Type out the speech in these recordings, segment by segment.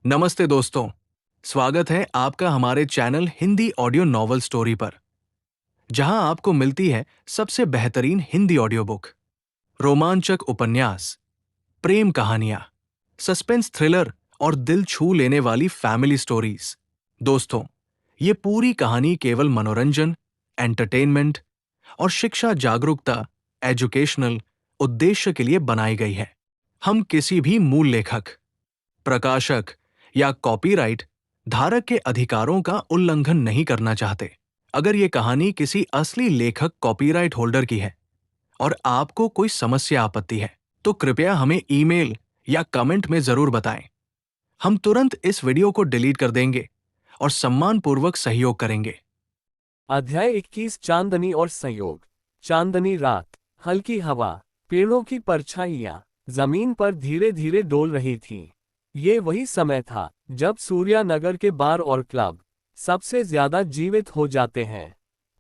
नमस्ते दोस्तों। स्वागत है आपका हमारे channel Hindi audio novel story पर, जहां आपको मिलती है सबसे बेहतरीन हिंदी ऑडियो बुक, रोमांचक उपन्यास, प्रेम कहानियां, सस्पेंस थ्रिलर और दिल छू लेने वाली फैमिली स्टोरीज। दोस्तों, ये पूरी कहानी केवल मनोरंजन, एंटरटेनमेंट और शिक्षा जागरूकता, एजुकेशनल उद्देश्य के लिए बनाई गई है। हम किसी भी मूल लेखक, प्रकाशक या कॉपीराइट धारक के अधिकारों का उल्लंघन नहीं करना चाहते। अगर ये कहानी किसी असली लेखक कॉपीराइट होल्डर की है और आपको कोई समस्या आपत्ति है, तो कृपया हमें ईमेल या कमेंट में जरूर बताएं। हम तुरंत इस वीडियो को डिलीट कर देंगे और सम्मानपूर्वक सहयोग करेंगे। अध्याय 21 चांदनी और संयोग। चांदनी रात, हल्की हवा, पेड़ों की परछाइयां जमीन पर धीरे धीरे डोल रही थीं। ये वही समय था जब सूर्यानगर के बार और क्लब सबसे ज्यादा जीवित हो जाते हैं।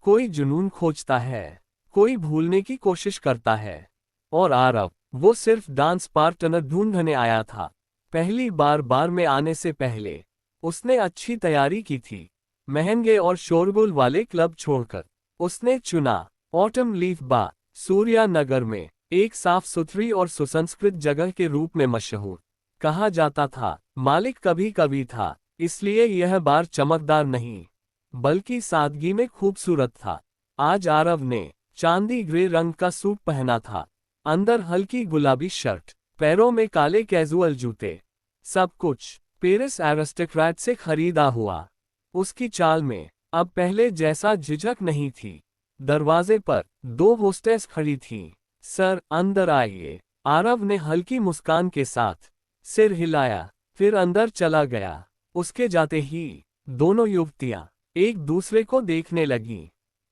कोई जुनून खोजता है, कोई भूलने की कोशिश करता है, और आरव, वो सिर्फ डांस पार्टनर ढूंढने आया था। पहली बार बार में आने से पहले उसने अच्छी तैयारी की थी। महंगे और शोरगुल वाले क्लब छोड़कर उसने चुना ऑटम लीफ बार, सूर्यानगर में एक साफ सुथरी और सुसंस्कृत जगह के रूप में मशहूर। कहा जाता था मालिक कभी कभी था, इसलिए यह बार चमकदार नहीं बल्कि सादगी में खूबसूरत था। आज आरव ने चांदी ग्रे रंग का सूट पहना था, अंदर हल्की गुलाबी शर्ट, पैरों में काले कैजुअल जूते। सब कुछ पेरिस एरिस्टोक्रेट से खरीदा हुआ। उसकी चाल में अब पहले जैसा झिझक नहीं थी। दरवाजे पर दो होस्टेस खड़ी थीं। सर, अंदर आइए। आरव ने हल्की मुस्कान के साथ सिर हिलाया, फिर अंदर चला गया। उसके जाते ही दोनों युवतियां एक दूसरे को देखने लगीं।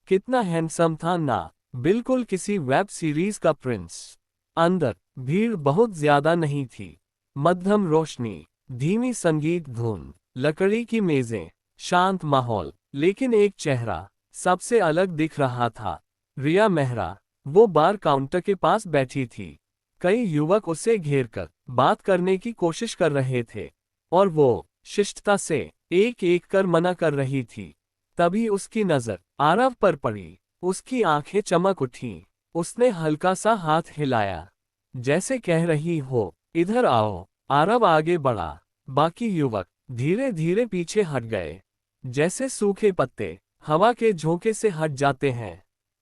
कितना हैंडसम था ना, बिल्कुल किसी वेब सीरीज का प्रिंस। अंदर भीड़ बहुत ज्यादा नहीं थी। मध्यम रोशनी, धीमी संगीत धुन, लकड़ी की मेजें, शांत माहौल। लेकिन एक चेहरा सबसे अलग दिख रहा था। रिया मेहरा, वो बार काउंटर के पास बैठी थी। कई युवक उसे घेरकर बात करने की कोशिश कर रहे थे, और वो शिष्टता से एक एक कर मना कर रही थी। तभी उसकी नजर आरव पर पड़ी। उसकी आंखें चमक उठीं। उसने हल्का सा हाथ हिलाया, जैसे कह रही हो, इधर आओ। आरव आगे बढ़ा। बाकी युवक धीरे धीरे पीछे हट गए, जैसे सूखे पत्ते हवा के झोंके से हट जाते हैं।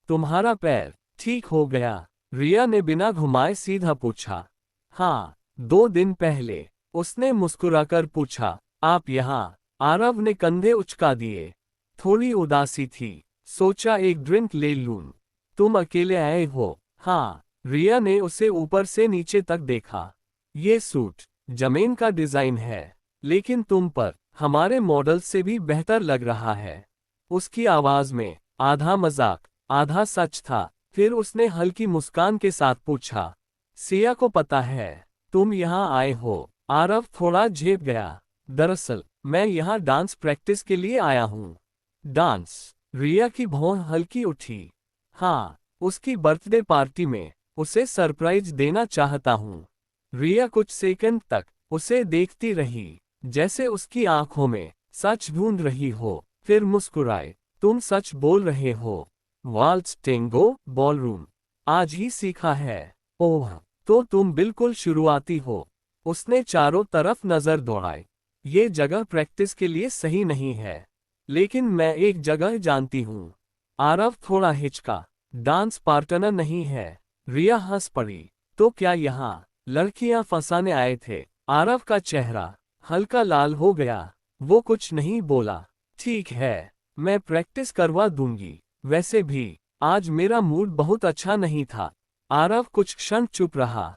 तुम्हारा पैर ठीक हो गया? रिया ने बिना घुमाए सीधा पूछा। हाँ, 2 दिन पहले, उसने मुस्कुराकर पूछा। आप यहाँ? आरव ने कंधे उचका दिए। थोड़ी उदासी थी। सोचा एक ड्रिंक ले लूं। तुम अकेले आए हो? हाँ। रिया ने उसे ऊपर से नीचे तक देखा। ये सूट जमीन का डिजाइन है, लेकिन तुम पर हमारे मॉडल से भी बेहतर लग रहा है। उसकी आवाज में आधा मजाक आधा सच था। फिर उसने हल्की मुस्कान के साथ पूछा, सिया को पता है तुम यहाँ आए हो? आरव थोड़ा झेप गया। दरअसल मैं यहाँ डांस प्रैक्टिस के लिए आया हूँ। डांस? रिया की भौं हल्की उठी। हाँ, उसकी बर्थडे पार्टी में उसे सरप्राइज देना चाहता हूँ। रिया कुछ सेकंड तक उसे देखती रही, जैसे उसकी आंखों में सच ढूंढ रही हो। फिर मुस्कुराए। तुम सच बोल रहे हो? वाल्ट्ज, टेंगो, बॉलरूम आज ही सीखा है? ओह, तो तुम बिल्कुल शुरुआती हो। उसने चारों तरफ नजर दौड़ाई। ये जगह प्रैक्टिस के लिए सही नहीं है, लेकिन मैं एक जगह जानती हूँ। आरव थोड़ा हिचका। डांस पार्टनर नहीं है? रिया हंस पड़ी। तो क्या यहाँ लड़कियां फंसाने आए थे? आरव का चेहरा हल्का लाल हो गया। वो कुछ नहीं बोला। ठीक है, मैं प्रैक्टिस करवा दूंगी। वैसे भी आज मेरा मूड बहुत अच्छा नहीं था। आरव कुछ क्षण चुप रहा,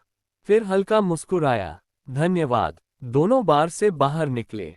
फिर हल्का मुस्कुराया। धन्यवाद। दोनों बार से बाहर निकले।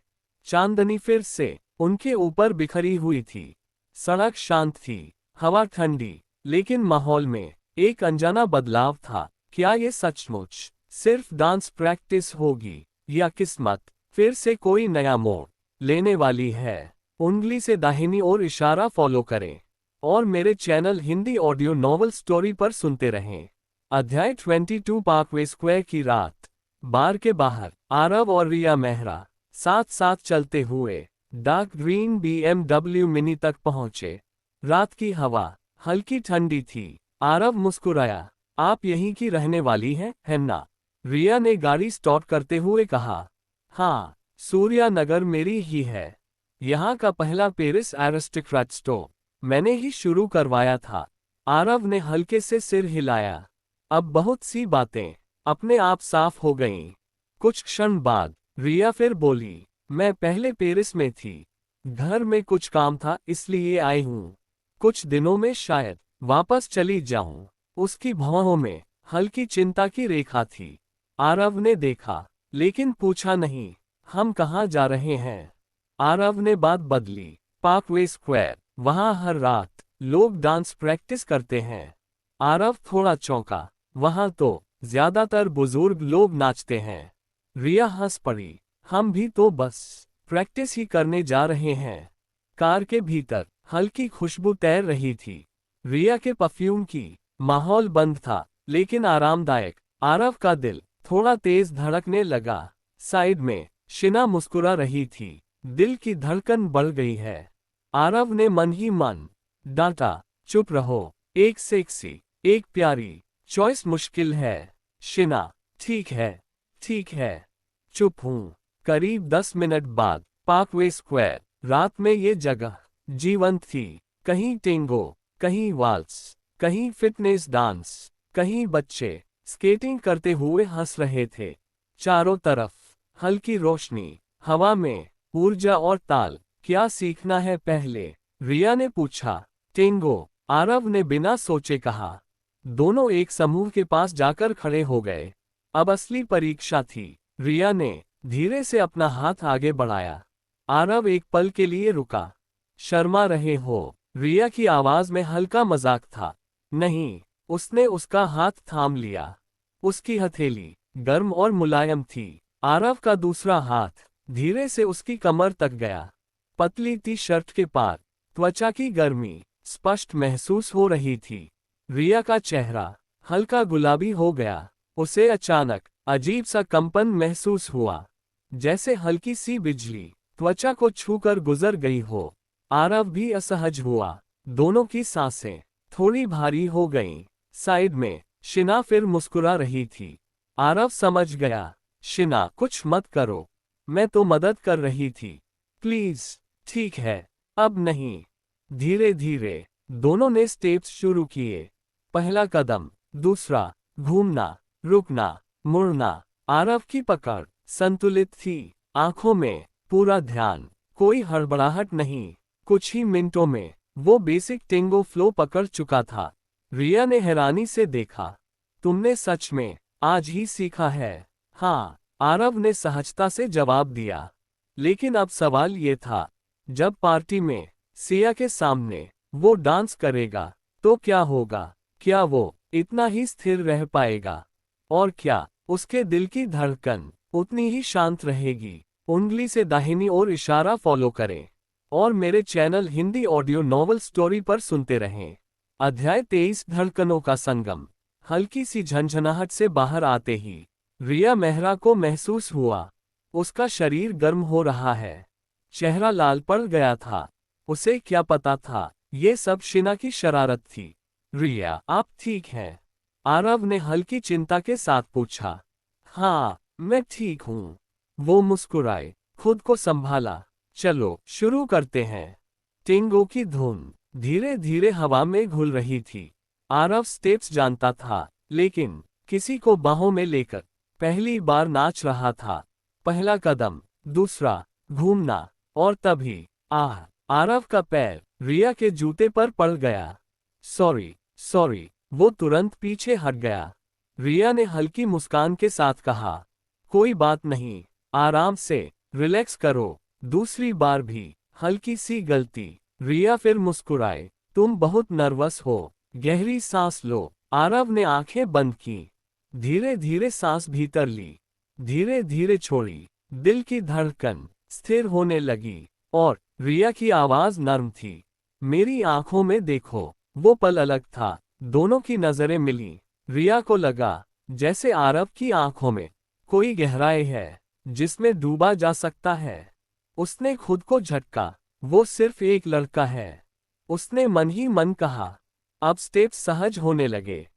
चांदनी फिर से उनके ऊपर बिखरी हुई थी। सड़क शांत थी, हवा ठंडी, लेकिन माहौल में एक अनजाना बदलाव था। क्या ये सचमुच सिर्फ डांस प्रैक्टिस होगी, या किस्मत फिर से कोई नया मोड़ लेने वाली है? उंगली से दाहिनी ओर इशारा फॉलो करें, और मेरे channel Hindi audio novel story पर सुनते रहें। अध्याय 22 पार्कवे स्क्वायर की रात। बार के बाहर आरव और रिया मेहरा साथ साथ चलते हुए डार्क ग्रीन BMW मिनी तक पहुंचे। रात की हवा हल्की ठंडी थी। आरव मुस्कुराया। आप यहीं की रहने वाली हैं, है ना? रिया ने गाड़ी स्टार्ट करते हुए कहा। हाँ, सूर्या नगर मेरी ही है। यहाँ का पहला पेरिस एरिस्टोक्रेट स्टोर मैंने ही शुरू करवाया था। आरव ने हल्के से सिर हिलाया। अब बहुत सी बातें अपने आप साफ हो गईं। कुछ क्षण बाद रिया फिर बोली, मैं पहले पेरिस में थी। घर में कुछ काम था इसलिए आई हूँ। कुछ दिनों में शायद वापस चली जाऊं। उसकी भौहों में हल्की चिंता की रेखा थी। आरव ने देखा, लेकिन पूछा नहीं। हम कहाँ जा रहे हैं? आरव ने बात बदली। पार्कवे स्क्वायर, वहां हर रात लोग डांस प्रैक्टिस करते हैं। आरव थोड़ा चौंका। वहां तो ज्यादातर बुजुर्ग लोग नाचते हैं। रिया हंस पड़ी। हम भी तो बस प्रैक्टिस ही करने जा रहे हैं। कार के भीतर हल्की खुशबू तैर रही थी, रिया के परफ्यूम की। माहौल बंद था, लेकिन आरामदायक। आरव का दिल थोड़ा तेज धड़कने लगा। साइड में शिना मुस्कुरा रही थी। दिल की धड़कन बढ़ गई है। आरव ने मन ही मन डांटा, चुप रहो। एक सेक्सी, एक प्यारी चॉइस मुश्किल है। शिना, ठीक है, ठीक है, चुप हूं। करीब 10 मिनट बाद पार्कवे स्क्वायर। रात में ये जगह जीवंत थी। कहीं टेंगो, कहीं वाल्स, कहीं फिटनेस डांस, कहीं बच्चे स्केटिंग करते हुए हंस रहे थे। चारों तरफ हल्की रोशनी, हवा में ऊर्जा और ताल। क्या सीखना है पहले? रिया ने पूछा। टेंगो, आरव ने बिना सोचे कहा। दोनों एक समूह के पास जाकर खड़े हो गए। अब असली परीक्षा थी। रिया ने धीरे से अपना हाथ आगे बढ़ाया। आरव एक पल के लिए रुका। शर्मा रहे हो? रिया की आवाज में हल्का मजाक था। नहीं। उसने उसका हाथ थाम लिया। उसकी हथेली गर्म और मुलायम थी। आरव का दूसरा हाथ धीरे से उसकी कमर तक गया। पतली टी शर्ट के पार त्वचा की गर्मी स्पष्ट महसूस हो रही थी। रिया का चेहरा हल्का गुलाबी हो गया। उसे अचानक अजीब सा कंपन महसूस हुआ, जैसे हल्की सी बिजली त्वचा को छूकर गुजर गई हो। आरव भी असहज हुआ। दोनों की सांसें थोड़ी भारी हो गईं। साइड में शिना फिर मुस्कुरा रही थी। आरव समझ गया। शिना, कुछ मत करो, मैं तो मदद कर रही थी। प्लीज। ठीक है, अब नहीं। धीरे धीरे दोनों ने स्टेप्स शुरू किए। पहला कदम, दूसरा, घूमना, रुकना, मुड़ना। आरव की पकड़ संतुलित थी, आंखों में पूरा ध्यान, कोई हड़बड़ाहट नहीं। कुछ ही मिनटों में वो बेसिक टेंगो फ्लो पकड़ चुका था। रिया ने हैरानी से देखा। तुमने सच में आज ही सीखा है? हाँ, आरव ने सहजता से जवाब दिया। लेकिन अब सवाल ये था, जब पार्टी में सिया के सामने वो डांस करेगा तो क्या होगा? क्या वो इतना ही स्थिर रह पाएगा? और क्या उसके दिल की धड़कन उतनी ही शांत रहेगी? उंगली से दाहिनी ओर इशारा फॉलो करें और मेरे channel Hindi audio novel story पर सुनते रहें। अध्याय 23, धड़कनों का संगम। हल्की सी झंझनाहट से बाहर आते ही रिया मेहरा को महसूस हुआ। उसका शरीर गर्म हो रहा है, चेहरा लाल पड़ गया था। उसे क्या पता था, ये सब शिना की शरारत थी। रिया, आप ठीक हैं? आरव ने हल्की चिंता के साथ पूछा। हाँ, मैं ठीक हूँ। वो मुस्कुराए, खुद को संभाला। चलो शुरू करते हैं। टेंगो की धुन धीरे धीरे हवा में घुल रही थी। आरव स्टेप्स जानता था, लेकिन किसी को बाहों में लेकर पहली बार नाच रहा था। पहला कदम, दूसरा, घूमना, और तभी आरव का पैर रिया के जूते पर पड़ गया। Sorry, sorry. वो तुरंत पीछे हट गया। रिया ने हल्की मुस्कान के साथ कहा, कोई बात नहीं, आराम से, रिलैक्स करो। दूसरी बार भी हल्की सी गलती। रिया फिर मुस्कुराए। तुम बहुत नर्वस हो। गहरी सांस लो। आरव ने आंखें बंद की। धीरे धीरे सांस भीतर ली, धीरे धीरे छोड़ी। दिल की धड़कन स्थिर होने लगी और रिया की आवाज नर्म थी। मेरी आंखों में देखो। वो पल अलग था। दोनों की नजरें मिली। रिया को लगा जैसे आरव की आंखों में कोई गहराई है। जिसमें डूबा जा सकता है। उसने खुद को झटका, वो सिर्फ एक लड़का है। उसने मन ही मन कहा। अब स्टेप्स सहज होने लगे।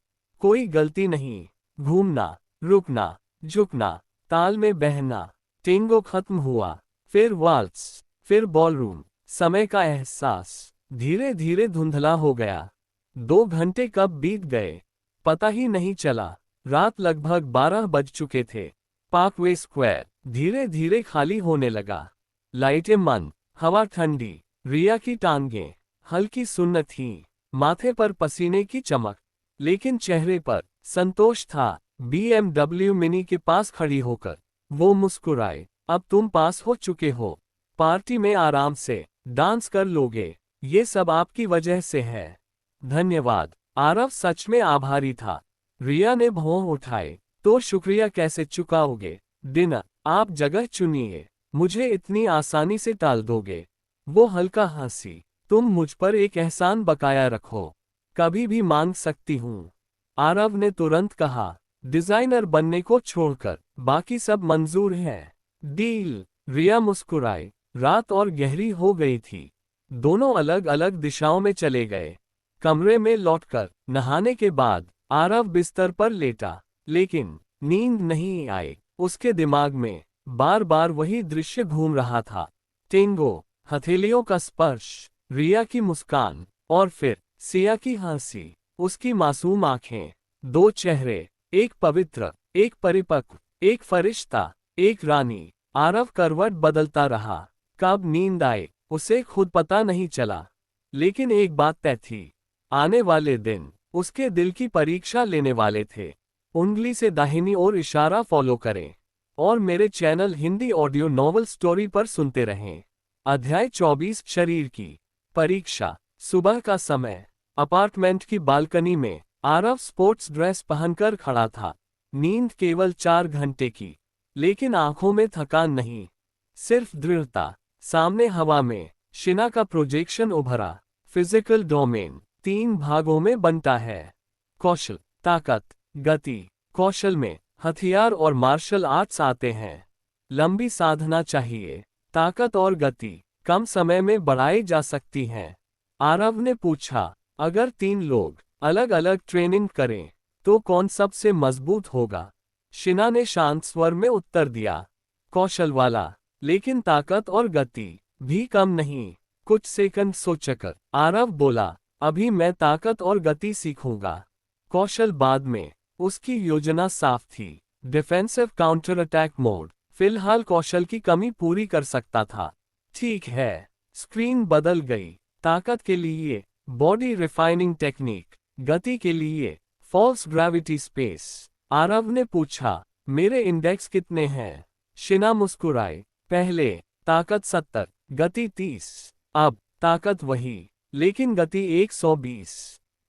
कोई गलती नहीं, घूमना, रुकना, झुकना, ताल में बहना। टेंगो खत्म हुआ, फिर वाल्स, फिर बॉलरूम। समय का एहसास धीरे धीरे धुंधला हो गया। 2 घंटे कब बीत गए पता ही नहीं चला। रात लगभग 12 बज चुके थे। पार्कवे स्क्वायर धीरे धीरे खाली होने लगा। लाइटें बंद, हवा ठंडी। रिया की टांगें हल्की सुन्न थीं, माथे पर पसीने की चमक, लेकिन चेहरे पर संतोष था। BMW मिनी के पास खड़ी होकर वो मुस्कुराए। अब तुम पास हो चुके हो, पार्टी में आराम से डांस कर लोगे। ये सब आपकी वजह से है। धन्यवाद। आरव सच में आभारी था। रिया ने भौं उठाए। तो शुक्रिया कैसे चुकाओगे? डिनर, आप जगह चुनिए, मुझे इतनी आसानी से टाल दोगे? वो हल्का हंसी। तुम मुझ पर एक एहसान बकाया रखो, कभी भी मांग सकती हूँ। आरव ने तुरंत कहा। डिजाइनर बनने को छोड़कर बाकी सब मंजूर है। डील। रिया मुस्कुराई। रात और गहरी हो गई थी। दोनों अलग अलग दिशाओं में चले गए। कमरे में लौटकर नहाने के बाद आरव बिस्तर पर लेटा, लेकिन नींद नहीं आई। उसके दिमाग में बार बार वही दृश्य घूम रहा था। टेंगो, हथेलियों का स्पर्श, रिया की मुस्कान, और फिर सिया की हंसी। उसकी मासूम आंखें, 2 चेहरे, एक पवित्र, एक परिपक्व, एक फरिश्ता, एक रानी। आरव करवट बदलता रहा। कब नींद आए उसे खुद पता नहीं चला, लेकिन एक बात तय थी, आने वाले दिन उसके दिल की परीक्षा लेने वाले थे। उंगली से दाहिनी ओर इशारा फॉलो करें और मेरे channel Hindi audio novel story पर सुनते रहें। अध्याय 24 शरीर की परीक्षा। सुबह का समय। अपार्टमेंट की बालकनी में आरव स्पोर्ट्स ड्रेस पहनकर खड़ा था। नींद केवल 4 घंटे की, लेकिन आंखों में थकान नहीं, सिर्फ दृढ़ता। सामने हवा में शिना का प्रोजेक्शन उभरा। फिजिकल डोमेन 3 भागों में बनता है। कौशल, ताकत, गति। कौशल में हथियार और मार्शल आर्ट्स आते हैं। लंबी साधना चाहिए। ताकत और गति कम समय में बढ़ाई जा सकती हैं। आरव ने पूछा, अगर 3 लोग अलग अलग ट्रेनिंग करें तो कौन सबसे मजबूत होगा? शिना ने शांत स्वर में उत्तर दिया, कौशल वाला, लेकिन ताकत और गति भी कम नहीं। कुछ सेकंड सोचकर आरव बोला, अभी मैं ताकत और गति सीखूंगा, कौशल बाद में। उसकी योजना साफ थी। Defensive counter attack mode. फिलहाल कौशल की कमी पूरी कर सकता था। ठीक है। स्क्रीन बदल गई। ताकत के लिए बॉडी रिफाइनिंग टेक्निक, गति के लिए फॉल्स ग्रेविटी स्पेस। आरव ने पूछा, मेरे इंडेक्स कितने हैं? शिना मुस्कुराए, पहले ताकत 70, गति 30। अब ताकत वही, लेकिन गति 120।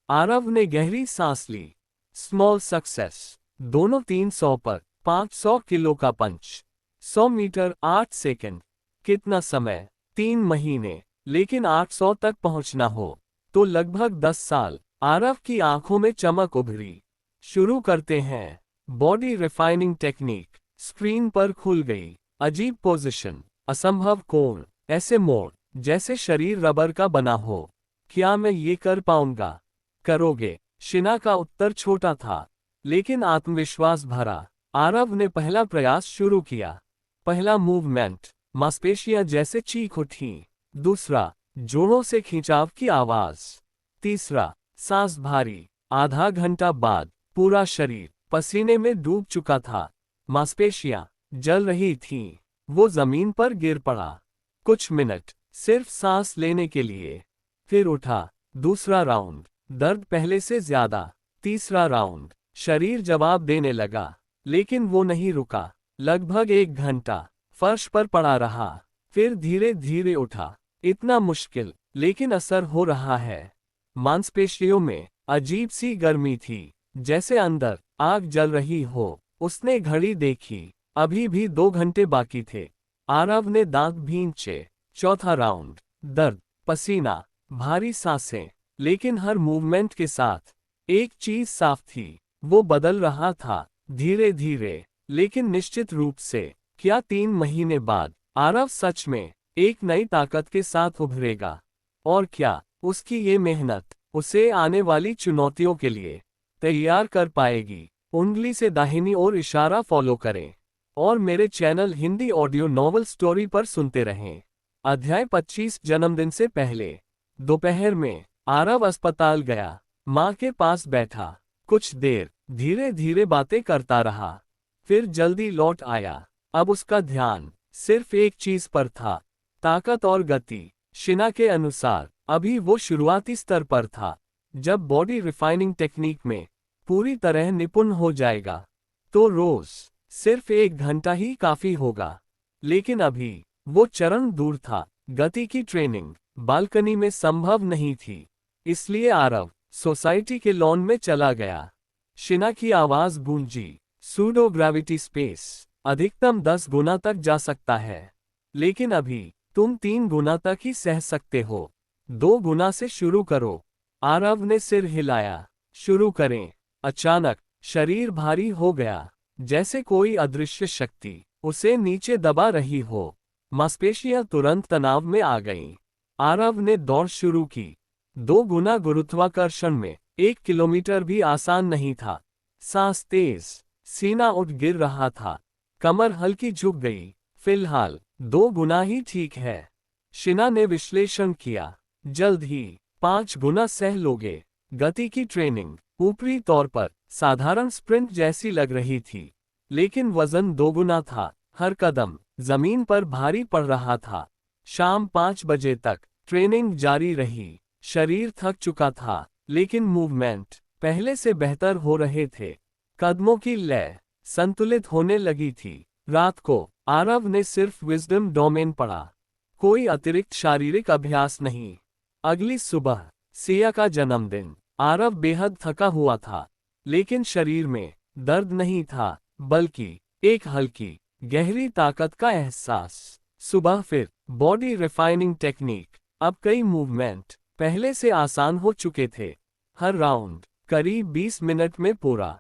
आरव ने गहरी सांस ली। Small success. दोनों 300 पर 500 किलो का पंच। 100 मीटर 8 सेकंड। कितना समय? 3 महीने। लेकिन 800 तक पहुंचना हो तो लगभग 10 साल। आरव की आंखों में चमक उभरी। शुरू करते हैं। बॉडी रिफाइनिंग टेक्निक स्क्रीन पर खुल गई। अजीब पोजीशन, असंभव कोण, ऐसे मोड़ जैसे शरीर रबर का बना हो। क्या मैं ये कर पाऊंगा? करोगे। शिना का उत्तर छोटा था, लेकिन आत्मविश्वास भरा। आरव ने पहला प्रयास शुरू किया। पहला मूवमेंट, मांसपेशियां जैसे चीख उठी। दूसरा, जोड़ों से खिंचाव की आवाज। तीसरा, सांस भारी। आधा घंटा बाद पूरा शरीर पसीने में डूब चुका था। मांसपेशियां जल रही थीं। वो जमीन पर गिर पड़ा। कुछ मिनट सिर्फ सांस लेने के लिए। फिर उठा। दूसरा राउंड, दर्द पहले से ज्यादा। तीसरा राउंड, शरीर जवाब देने लगा, लेकिन वो नहीं रुका। लगभग 1 घंटा फर्श पर पड़ा रहा, फिर धीरे धीरे उठा। इतना मुश्किल, लेकिन असर हो रहा है। मांसपेशियों में अजीब सी गर्मी थी, जैसे अंदर आग जल रही हो। उसने घड़ी देखी, अभी भी 2 घंटे बाकी थे। आरव ने दांत भींचे। चौथा राउंड, दर्द, पसीना, भारी सांसें, लेकिन हर मूवमेंट के साथ एक चीज साफ थी, वो बदल रहा था, धीरे धीरे, लेकिन निश्चित रूप से। क्या 3 महीने बाद आरव सच में एक नई ताकत के साथ उभरेगा? और क्या उसकी ये मेहनत उसे आने वाली चुनौतियों के लिए तैयार कर पाएगी? उंगली से दाहिनी ओर इशारा फॉलो करें और मेरे channel Hindi audio novel story पर सुनते रहें। अध्याय 25 जन्मदिन से पहले। दोपहर में आरव अस्पताल गया। माँ के पास बैठा कुछ देर धीरे धीरे बातें करता रहा, फिर जल्दी लौट आया। अब उसका ध्यान सिर्फ एक चीज पर था, ताकत और गति। शिना के अनुसार अभी वो शुरुआती स्तर पर था। जब बॉडी रिफाइनिंग टेक्निक में पूरी तरह निपुण हो जाएगा तो रोज सिर्फ 1 घंटा ही काफी होगा। लेकिन अभी वो चरण दूर था। गति की ट्रेनिंग बालकनी में संभव नहीं थी, इसलिए आरव सोसाइटी के लॉन में चला गया। शिना की आवाज गूंजी, सूडो ग्रेविटी स्पेस अधिकतम 10 गुना तक जा सकता है, लेकिन अभी तुम 3 गुना तक ही सह सकते हो। 2 गुना से शुरू करो। आरव ने सिर हिलाया। शुरू करें। अचानक शरीर भारी हो गया, जैसे कोई अदृश्य शक्ति उसे नीचे दबा रही हो। मांसपेशियां तुरंत तनाव में आ गईं। आरव ने दौड़ शुरू की। 2 गुना गुरुत्वाकर्षण में 1 किलोमीटर भी आसान नहीं था। सांस तेज, सीना उठ गिर रहा था, कमर हल्की झुक गई। फिलहाल 2 गुना ही ठीक है। शिना ने विश्लेषण किया। जल्द ही 5 गुना सह लोगे। गति की ट्रेनिंग ऊपरी तौर पर साधारण स्प्रिंट जैसी लग रही थी, लेकिन वजन 2 गुना था। हर कदम जमीन पर भारी पड़ रहा था। शाम 5 बजे तक ट्रेनिंग जारी रही। शरीर थक चुका था, लेकिन मूवमेंट पहले से बेहतर हो रहे थे। कदमों की लय संतुलित होने लगी थी। रात को आरव ने सिर्फ विजडम डोमेन पढ़ा, कोई अतिरिक्त शारीरिक अभ्यास नहीं। अगली सुबह सिया का जन्मदिन। आरव बेहद थका हुआ था, लेकिन शरीर में दर्द नहीं था, बल्कि एक हल्की गहरी ताकत का एहसास। सुबह फिर बॉडी रिफाइनिंग टेक्निक। अब कई मूवमेंट पहले से आसान हो चुके थे। हर राउंड करीब 20 मिनट में पूरा।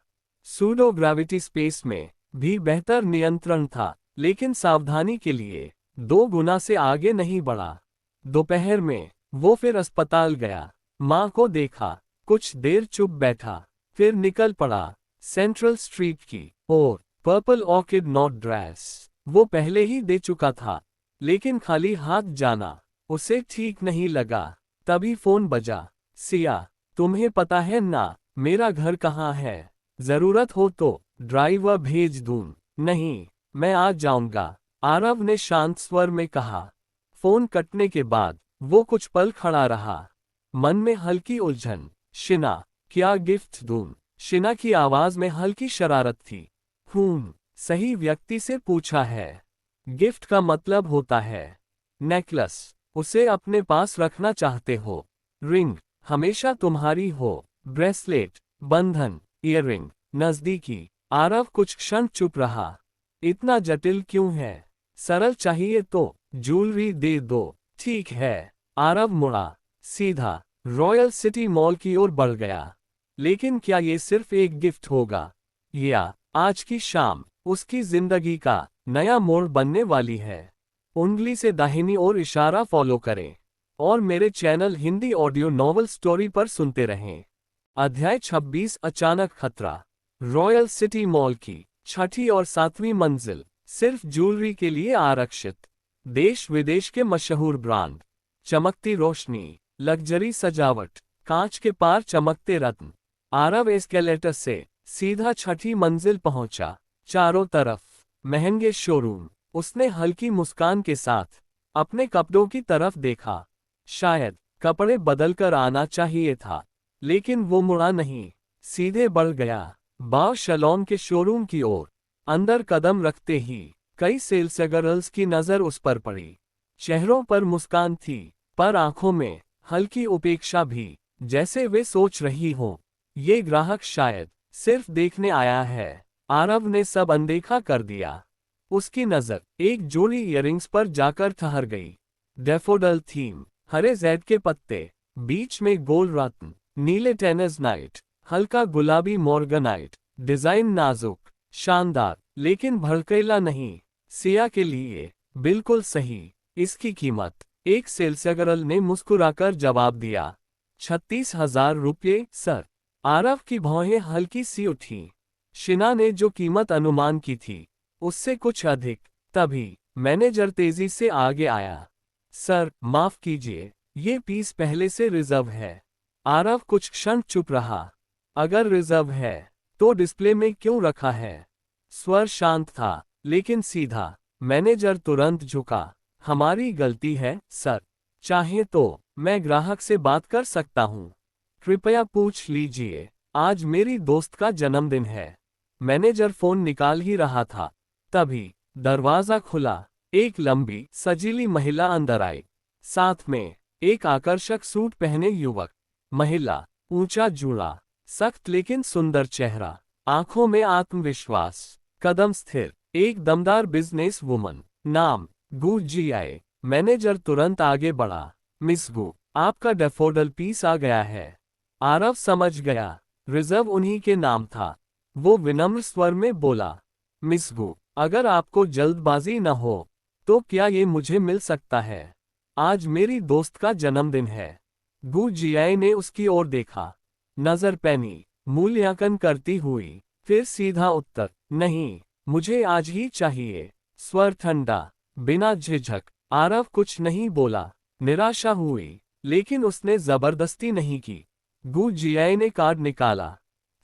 सूडो ग्रेविटी स्पेस में भी बेहतर नियंत्रण था, लेकिन सावधानी के लिए 2 गुना से आगे नहीं बढ़ा। दोपहर में वो फिर अस्पताल गया। माँ को देखा, कुछ देर चुप बैठा, फिर निकल पड़ा सेंट्रल स्ट्रीट की ओर। पर्पल ऑर्किड नॉट ड्रेस वो पहले ही दे चुका था, लेकिन खाली हाथ जाना उसे ठीक नहीं लगा। तभी फोन बजा। सिया, तुम्हें पता है ना मेरा घर कहाँ है? जरूरत हो तो ड्राइवर भेज दूं? नहीं, मैं आ जाऊंगा, आरव ने शांत स्वर में कहा। फोन कटने के बाद वो कुछ पल खड़ा रहा, मन में हल्की उलझन। शिना, क्या गिफ्ट दूं? शिना की आवाज में हल्की शरारत थी। सही व्यक्ति से पूछा है। गिफ्ट का मतलब होता है नेकलेस, उसे अपने पास रखना चाहते हो। रिंग, हमेशा तुम्हारी हो। ब्रेसलेट, बंधन, ईयररिंग, नजदीकी। आरव कुछ क्षण चुप रहा। इतना जटिल क्यों है? सरल चाहिए तो ज्वेलरी दे दो। ठीक है। आरव मुड़ा, सीधा रॉयल सिटी मॉल की ओर बढ़ गया। लेकिन क्या ये सिर्फ एक गिफ्ट होगा, या आज की शाम उसकी जिंदगी का नया मोड़ बनने वाली है? उंगली से दाहिनी ओर इशारा फॉलो करें और मेरे channel Hindi audio novel story पर सुनते रहें। अध्याय 26 अचानक खतरा। रॉयल सिटी मॉल की 6ठी और 7वीं मंजिल सिर्फ ज्वेलरी के लिए आरक्षित। देश विदेश के मशहूर ब्रांड, चमकती रोशनी, लग्जरी सजावट, कांच के पार चमकते रत्न। आरव एस्केलेटर से सीधा 6ठी मंजिल पहुंचा। चारों तरफ महंगे शोरूम। उसने हल्की मुस्कान के साथ अपने कपड़ों की तरफ देखा। शायद कपड़े बदलकर आना चाहिए था, लेकिन वो मुड़ा नहीं, सीधे बढ़ गया बाव शलोन के शोरूम की ओर। अंदर कदम रखते ही कई सेल्स गर्ल्स की नजर उस पर पड़ी। चेहरों पर मुस्कान थी, पर आंखों में हल्की उपेक्षा भी, जैसे वे सोच रही हो, ये ग्राहक शायद सिर्फ देखने आया है। आरव ने सब अनदेखा कर दिया। उसकी नजर एक जोड़ी इयररिंग्स पर जाकर ठहर गई। डैफोडिल थीम, हरे जैद के पत्ते, बीच में गोल रत्न, नीले टेनेजनाइट, हल्का गुलाबी मोर्गनाइट। डिजाइन नाजुक, शानदार, लेकिन भड़कीला नहीं। सिया के लिए। बिल्कुल सही। इसकी कीमत? एक सेल्सगर्ल ने मुस्कुराकर जवाब दिया। 36,000 रुपये, सर। आरव की भौहें हल्की सी उठी। शिना ने जो कीमत अनुमान की थी उससे कुछ अधिक। तभी मैनेजर तेजी से आगे आया। सर, माफ कीजिए, ये पीस पहले से रिजर्व है। आरव कुछ क्षण चुप रहा। अगर रिजर्व है तो डिस्प्ले में क्यों रखा है? स्वर शांत था लेकिन सीधा। मैनेजर तुरंत झुका। हमारी गलती है, सर। चाहे तो मैं ग्राहक से बात कर सकता हूँ। कृपया पूछ लीजिए। आज मेरी दोस्त का जन्मदिन है। मैनेजर फोन निकाल ही रहा था, तभी दरवाजा खुला। एक लंबी सजीली महिला अंदर आई। साथ में एक आकर्षक सूट पहने युवक। महिला ऊंचा जूड़ा, सख्त लेकिन सुंदर चेहरा, आंखों में आत्मविश्वास, कदम स्थिर। एक दमदार बिजनेस वुमन। नाम गू जी आए। मैनेजर तुरंत आगे बढ़ा। मिस गू, आपका डैफोडिल पीस आ गया है। आरव समझ गया, रिजर्व उन्हीं के नाम था। वो विनम्र स्वर में बोला, मिस गू, अगर आपको जल्दबाजी न हो तो क्या ये मुझे मिल सकता है? आज मेरी दोस्त का जन्मदिन है। गू जियाई ने उसकी ओर देखा, नजर पैनी, मूल्यांकन करती हुई, फिर सीधा उत्तर, नहीं, मुझे आज ही चाहिए। स्वर ठंडा, बिना झिझक। आरव कुछ नहीं बोला। निराशा हुई, लेकिन उसने जबरदस्ती नहीं की। गू जियाई ने कार्ड निकाला।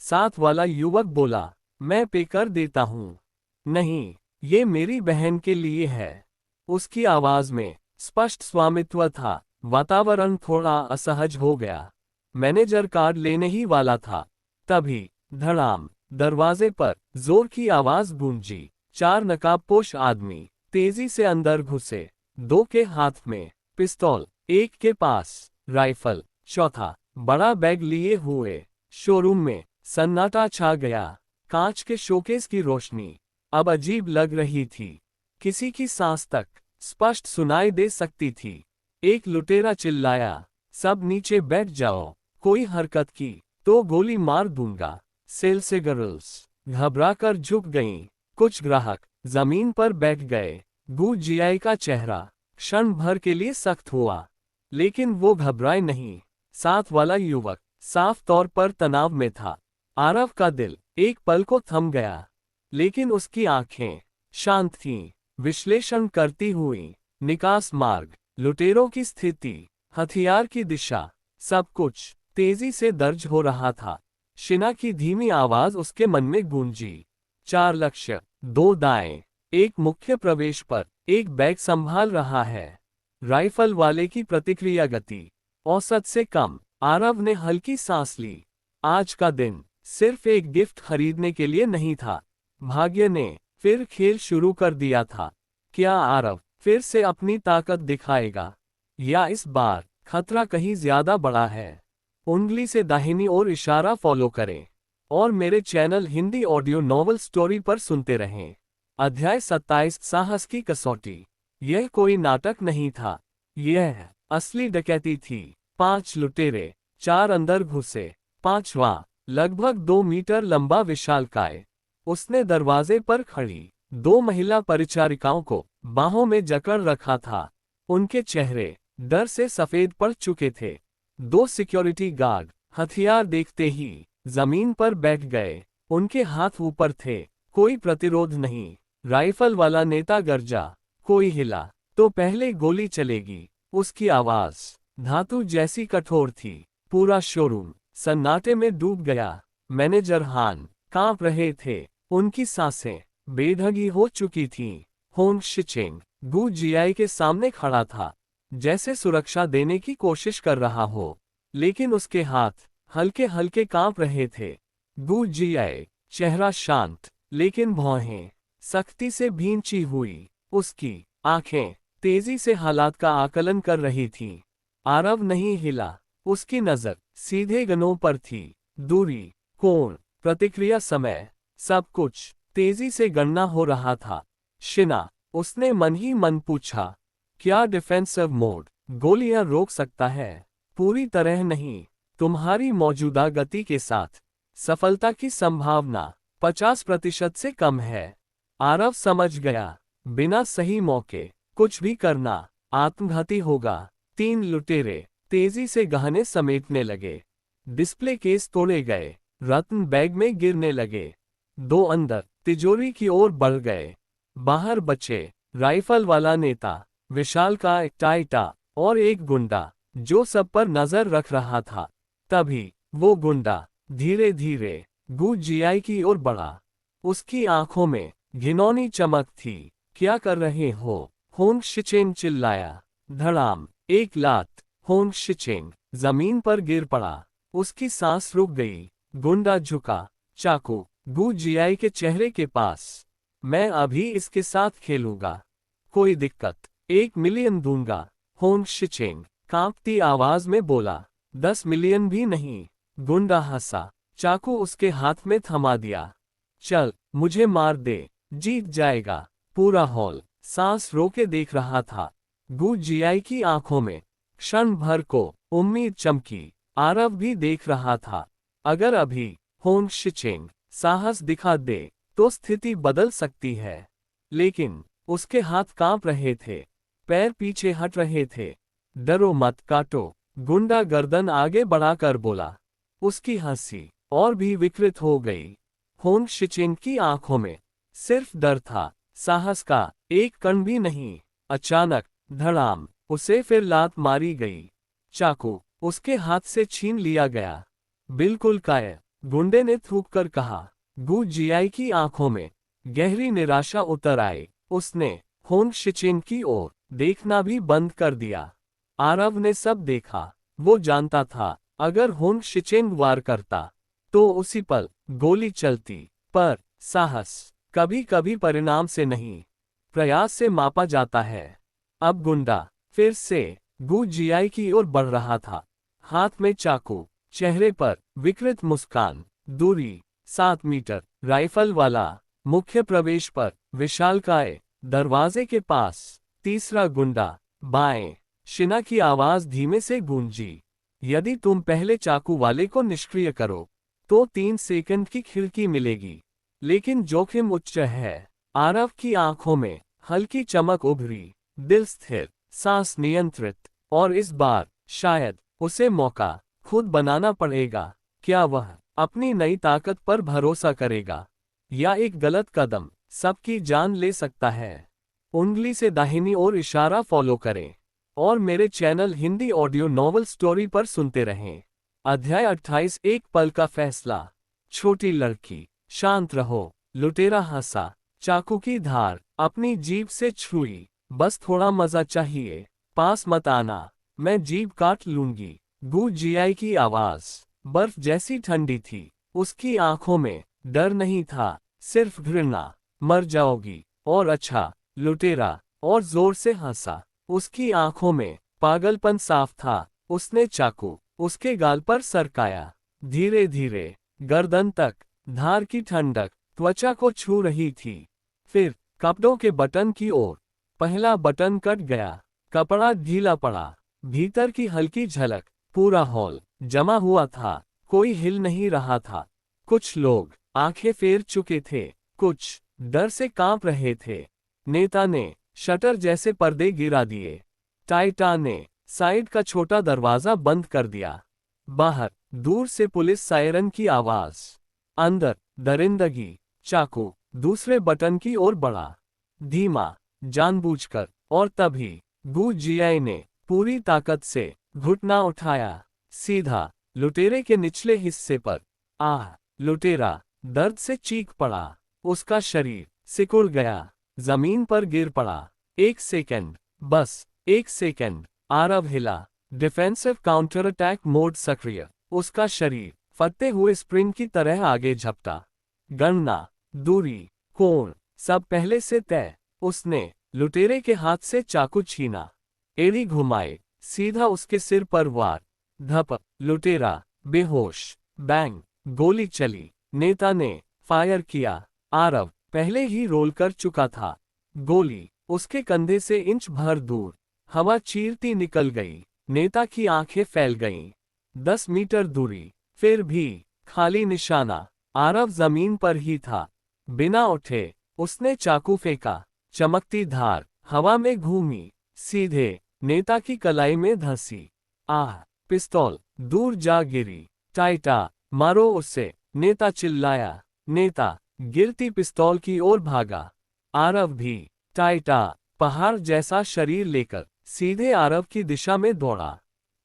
साथ वाला युवक बोला, मैं पे कर देता हूँ। नहीं, ये मेरी बहन के लिए है। उसकी आवाज में स्पष्ट स्वामित्व था। वातावरण थोड़ा असहज हो गया। मैनेजर कार्ड लेने ही वाला था, तभी धड़ाम, दरवाजे पर जोर की आवाज गूंजी। 4 नकाबपोश आदमी तेजी से अंदर घुसे। 2 के हाथ में पिस्तौल, एक के पास राइफल, चौथा बड़ा बैग लिए हुए। शोरूम में सन्नाटा छा गया। कांच के शोकेस की रोशनी अब अजीब लग रही थी। किसी की सांस तक स्पष्ट सुनाई दे सकती थी। एक लुटेरा चिल्लाया, सब नीचे बैठ जाओ, कोई हरकत की तो गोली मार दूंगा। सेल्सगर्ल्स घबराकर झुक गईं। कुछ ग्राहक जमीन पर बैठ गए। गू जियाई का चेहरा क्षण भर के लिए सख्त हुआ, लेकिन वो घबराए नहीं। साथ वाला युवक साफ तौर पर तनाव में था। आरव का दिल एक पल को थम गया, लेकिन उसकी आंखें शांत थीं। विश्लेषण करती हुई, निकास मार्ग, लुटेरों की स्थिति, हथियार की दिशा, सब कुछ तेजी से दर्ज हो रहा था। शिना की धीमी आवाज उसके मन में गूंजी। 4 लक्ष्य, 2 दाएं, एक मुख्य प्रवेश पर, एक बैग संभाल रहा है। राइफल वाले की प्रतिक्रिया गति औसत से कम। आरव ने हल्की सांस ली। आज का दिन सिर्फ एक गिफ्ट खरीदने के लिए नहीं था। भाग्य ने फिर खेल शुरू कर दिया था। क्या आरव फिर से अपनी ताकत दिखाएगा, या इस बार खतरा कहीं ज्यादा बड़ा है? उंगली से दाहिनी ओर इशारा फॉलो करें और मेरे channel Hindi audio novel story पर सुनते रहें। अध्याय 27, साहस की कसौटी। यह कोई नाटक नहीं था, यह असली डकैती थी। 5 लुटेरे, 4 अंदर घुसे। 5वां लगभग 2 मीटर लंबा विशालकाय। उसने दरवाजे पर खड़ी 2 महिला परिचारिकाओं को बाहों में जकड़ रखा था। उनके चेहरे डर से सफेद पड़ चुके थे। 2 सिक्योरिटी गार्ड हथियार देखते ही जमीन पर बैठ गए। उनके हाथ ऊपर थे, कोई प्रतिरोध नहीं। राइफल वाला नेता गरजा, कोई हिला तो पहले गोली चलेगी। उसकी आवाज धातु जैसी कठोर थी। पूरा शोरूम सन्नाटे में डूब गया। मैनेजर हान कांप रहे थे। उनकी सांसें बेढंगी हो चुकी थीं। होंग शिचिंग गू जियाई के सामने खड़ा था, जैसे सुरक्षा देने की कोशिश कर रहा हो, लेकिन उसके हाथ हल्के हल्के कांप रहे थे। गू जियाई चेहरा शांत, लेकिन भौहें सख्ती से भींची हुई। उसकी आंखें तेजी से हालात का आकलन कर रही थीं। आरव नहीं हिला। उसकी नजर सीधे गनों पर थी। दूरी, कोण, प्रतिक्रिया समय, सब कुछ तेजी से गणना हो रहा था। शिना, उसने मन ही मन पूछा, क्या डिफेंसिव मोड गोलियां रोक सकता है? पूरी तरह नहीं। तुम्हारी मौजूदा गति के साथ सफलता की संभावना 50% से कम है। आरव समझ गया, बिना सही मौके कुछ भी करना आत्मघाती होगा। 3 लुटेरे तेजी से गहने समेटने लगे। डिस्प्ले केस तोड़े गए, रत्न बैग में गिरने लगे। 2 अंदर तिजोरी की ओर बढ़ गए। बाहर बचे राइफल वाला नेता, विशालकाय टाइटा और एक गुंडा जो सब पर नजर रख रहा था। तभी वो गुंडा धीरे धीरे गू जियाई की ओर बढ़ा। उसकी आंखों में घिनौनी चमक थी। क्या कर रहे हो? होंग शिचेंग चिल्लाया। धड़ाम, एक लात। होंग शिचेंग जमीन पर गिर पड़ा। उसकी सांस रुक गई। गुंडा झुका, चाकू गू जियाई के चेहरे के पास। मैं अभी इसके साथ खेलूंगा। कोई दिक्कत? 1 मिलियन दूंगा। होंग शिचेंग कांपती आवाज में बोला। 10 मिलियन भी नहीं। गुंडा हंसा, चाकू उसके हाथ में थमा दिया। चल, मुझे मार दे, जीत जाएगा। पूरा हॉल सांस रोके देख रहा था। गू जियाई की आंखों में क्षण भर को उम्मीद चमकी। आरव भी देख रहा था। अगर अभी होंग शिचेंग साहस दिखा दे तो स्थिति बदल सकती है। लेकिन उसके हाथ कांप रहे थे, पैर पीछे हट रहे थे। डरो मत, काटो। गुंडा गर्दन आगे बढ़ाकर बोला। उसकी हंसी और भी विकृत हो गई। होंग शिचेंग की आंखों में सिर्फ डर था, साहस का एक कण भी नहीं। अचानक धड़ाम, उसे फिर लात मारी गई। चाकू उसके हाथ से छीन लिया गया। बिल्कुल कायर, गुंडे ने थूक कर कहा। गू जियाई की आंखों में गहरी निराशा उतर आई। उसने होंग शिचेंग की ओर देखना भी बंद कर दिया। आरव ने सब देखा। वो जानता था अगर होंग शिचेंग वार करता तो उसी पल गोली चलती। पर साहस कभी कभी परिणाम से नहीं, प्रयास से मापा जाता है। अब गुंडा फिर से गू जियाई की ओर बढ़ रहा था, हाथ में चाकू, चेहरे पर विकृत मुस्कान। दूरी 7 मीटर। राइफल वाला मुख्य प्रवेश पर, विशालकाय दरवाजे के पास। तीसरा गुंडा बाएं। शिना की आवाज धीमे से गूंजी। यदि तुम पहले चाकू वाले को निष्क्रिय करो तो 3 सेकंड की खिड़की मिलेगी, लेकिन जोखिम उच्च है। आरव की आंखों में हल्की चमक उभरी, दिल स्थिर, सांस नियंत्रित। और इस बार शायद उसे मौका खुद बनाना पड़ेगा। क्या वह अपनी नई ताकत पर भरोसा करेगा या एक गलत कदम सबकी जान ले सकता है? उंगली से दाहिनी ओर इशारा फॉलो करें और मेरे channel Hindi audio novel story पर सुनते रहें। अध्याय 28, एक पल का फैसला। छोटी लड़की, शांत रहो। लुटेरा हंसा, चाकू की धार अपनी जीभ से छुई। बस थोड़ा मजा चाहिए, पास मत आना, मैं जीभ काट लूंगी। गू जियाई की आवाज बर्फ जैसी ठंडी थी। उसकी आंखों में डर नहीं था, सिर्फ घृणा। मर जाओगी। और अच्छा, लुटेरा और जोर से हंसा। उसकी आंखों में पागलपन साफ था। उसने चाकू उसके गाल पर सरकाया, धीरे धीरे गर्दन तक। धार की ठंडक त्वचा को छू रही थी। फिर कपड़ों के बटन की ओर। पहला बटन कट गया, कपड़ा ढीला पड़ा। भीतर की हल्की झलक। पूरा हॉल जमा हुआ था, कोई हिल नहीं रहा था। कुछ लोग आंखें फेर चुके थे, कुछ डर से कांप रहे थे। नेता ने शटर जैसे पर्दे गिरा दिए। टाइटा ने साइड का छोटा दरवाजा बंद कर दिया। बाहर दूर से पुलिस सायरन की आवाज। अंदर दरिंदगी। चाकू दूसरे बटन की ओर बढ़ा, धीमा, जानबूझकर। और तभी गू जियाई ने पूरी ताकत से घुटना उठाया, सीधा लुटेरे के निचले हिस्से पर। आह! लुटेरा दर्द से चीख पड़ा। उसका शरीर सिकुड़ गया, जमीन पर गिर पड़ा। 1 सेकंड, बस 1 सेकंड। आरव हिला, डिफेंसिव काउंटर अटैक मोड सक्रिय। उसका शरीर फटते हुए स्प्रिंग की तरह आगे झपटा। गणना, दूरी, कोण सब पहले से तय। उसने लुटेरे के हाथ से चाकू छीना, एड़ी घुमाए, सीधा उसके सिर पर वार। धपक, लुटेरा बेहोश। बैंग, गोली चली। नेता ने फायर किया। आरव पहले ही रोल कर चुका था। गोली उसके कंधे से इंच भर दूर हवा चीरती निकल गई। नेता की आंखें फैल गईं। 10 मीटर दूरी, फिर भी खाली निशाना। आरव जमीन पर ही था। बिना उठे उसने चाकू फेंका। चमकती धार हवा में घूमी, सीधे नेता की कलाई में धंसी। आह! पिस्तौल दूर जा गिरी। टाइटा, मारो उसे, नेता चिल्लाया। नेता गिरती पिस्तौल की ओर भागा। आरव भी। टाइटा पहाड़ जैसा शरीर लेकर सीधे आरव की दिशा में दौड़ा।